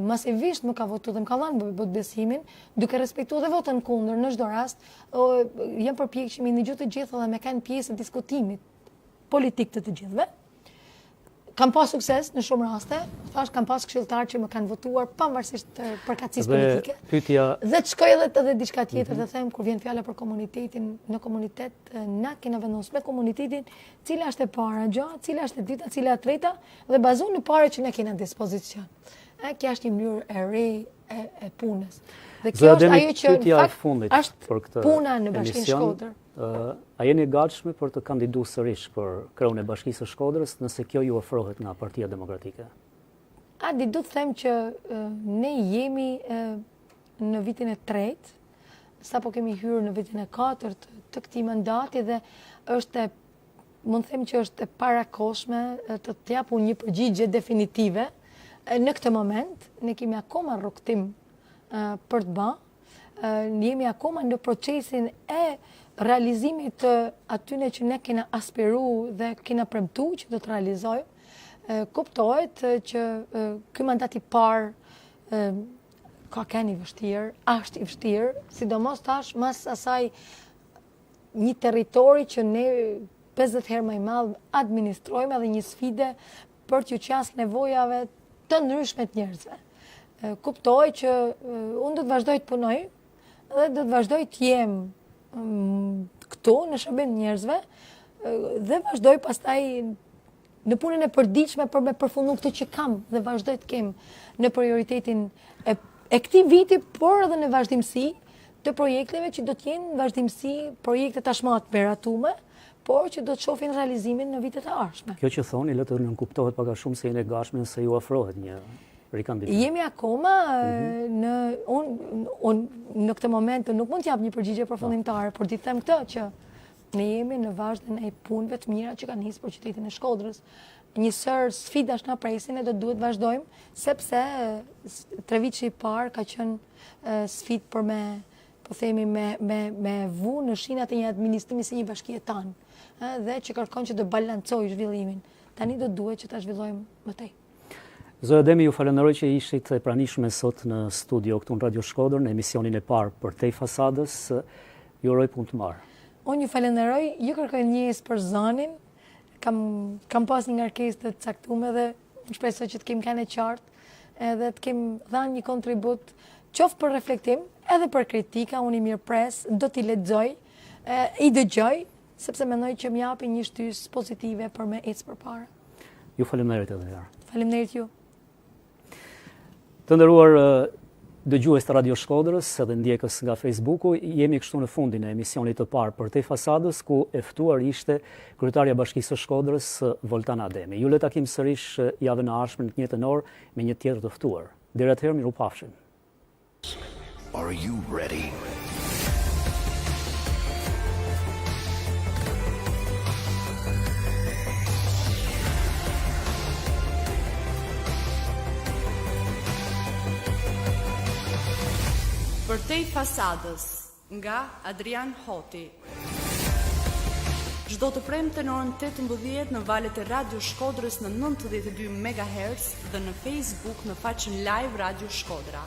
masivisht më ka votuar dhe më ka dhënë besimin, duke respektuar dhe votën kundër në çdo rast, jam përpjekshëm në gjithë të gjithë dhe me kanë pjesë të diskutimit politik të gjithëve. Kam pas sukses në shumë raste, kam pas këshilltarë që më kanë votuar pavarësisht përkatësisë politike. Dhe të shkoj edhe diçka tjetër dhe them kur vjen fjala për komunitetin, në komunitet na kena vendosur me komunitetin, cila është e para gjë, cila është e dyta, cila e treta dhe bazuar në parë që ne kena në dispozicion. Kjo është një mënyrë e re e punës. Dhe Zoja kjo është Ademi, ajo që pyetja në e fakt fundit është për këtë puna në Bashkinë emision, Shkodër. A jeni gatshme për të kandiduar sërish për kreun e Bashkisë së Shkodrës nëse kjo ju ofrohet nga Partia Demokratike? Adi, do të them që ne jemi në vitin e tretë, sapo kemi hyrë në vitin e katërt të këtij mandati dhe është mund të them që është e parakoshme të t'japu një përgjigje definitive. Në këtë moment, ne kemi akoma rrugtim për të bërë, jemi akoma në procesin e realizimit të atyne që ne kena aspiru dhe kena premtu që do të realizojmë. Kuptohet që ky mandat i parë ka qenë i vështirë, është i vështirë, sidomos tash mas asaj një territori që ne 50 herë më i madh administrojmë edhe një sfide për t'ju qasë nevojave të ndryshme të njerëzve. Kuptoj që unë do të vazhdoj të punoj dhe do të vazhdoj të jem këtu në shërbim njerëzve dhe vazhdoj pastaj në punën e përditshme për me përfundu këtë që kam dhe vazhdoj të kem në prioritetin e këtij viti, por edhe në vazhdimsi të projekteve që do të jenë vazhdimsi projekte tashmë të meratume, por që do të shohin realizimin në vitet e ardhshme. Kjo që thoni, le të nënkuptohet pak a shumë se jeni gatshme se ju ofrohet një rikandidim. Jemi akoma në këtë moment nuk mund t'jap një përgjigje përfundimtare, por t'i them këtë që ne jemi në vazhdim e punëve të mira që kanë nisur për qytetin e Shkodrës. Një sër sfidash na presin e do duhet vazhdojmë, sepse 3 vite që i parë ka qenë sfidë për po themi me vu në shinat e një administrimi si një bashkie tanë, dhe që kërkon që të balancoj zhvillimin. Tani do duhet që ta zhvillojmë më tej. Zoja Ademi, ju falenderoj që ishit e pranishme sot në studio këtu në Radio Shkodër në emisionin e parë Përtej Fasadës. Ju uroj punë të mirë. Unë ju falenderoj, ju kërkoj njësë për zonin, kam pas një ngarkesë të caktuar dhe shpresoj që të kem kanë qartë edhe të kem dhënë një kontribut qoftë për reflektim edhe për kritika. Unë i mirëpres, do t'i lexoj, i dëgjoj, sepse mendoj që më japi një shtys pozitive për me ecë përpara. Ju faleminderit edhe një herë. Faleminderit ju. Të nderuar dëgjues të Radio Shkodrës edhe ndjekës nga Facebooku, jemi kështu në fundin e emisionit të parë Përtej Fasadës, ku e ftuar ishte kryetaria e Bashkisë së Shkodrës, VOLTANA ADEMI. Ju le të takim sërish javën e ardhshme në të njëjtën orë me një tjetër të ftuar. Deri atëherë, mirupafshim. Are you ready? Përtej Fasadës nga Adrian Hoti. Çdo të premte në orën 18 në valët e Radio Shkodrës në 92 MHz dhe në Facebook në faqen live Radio Shkodra.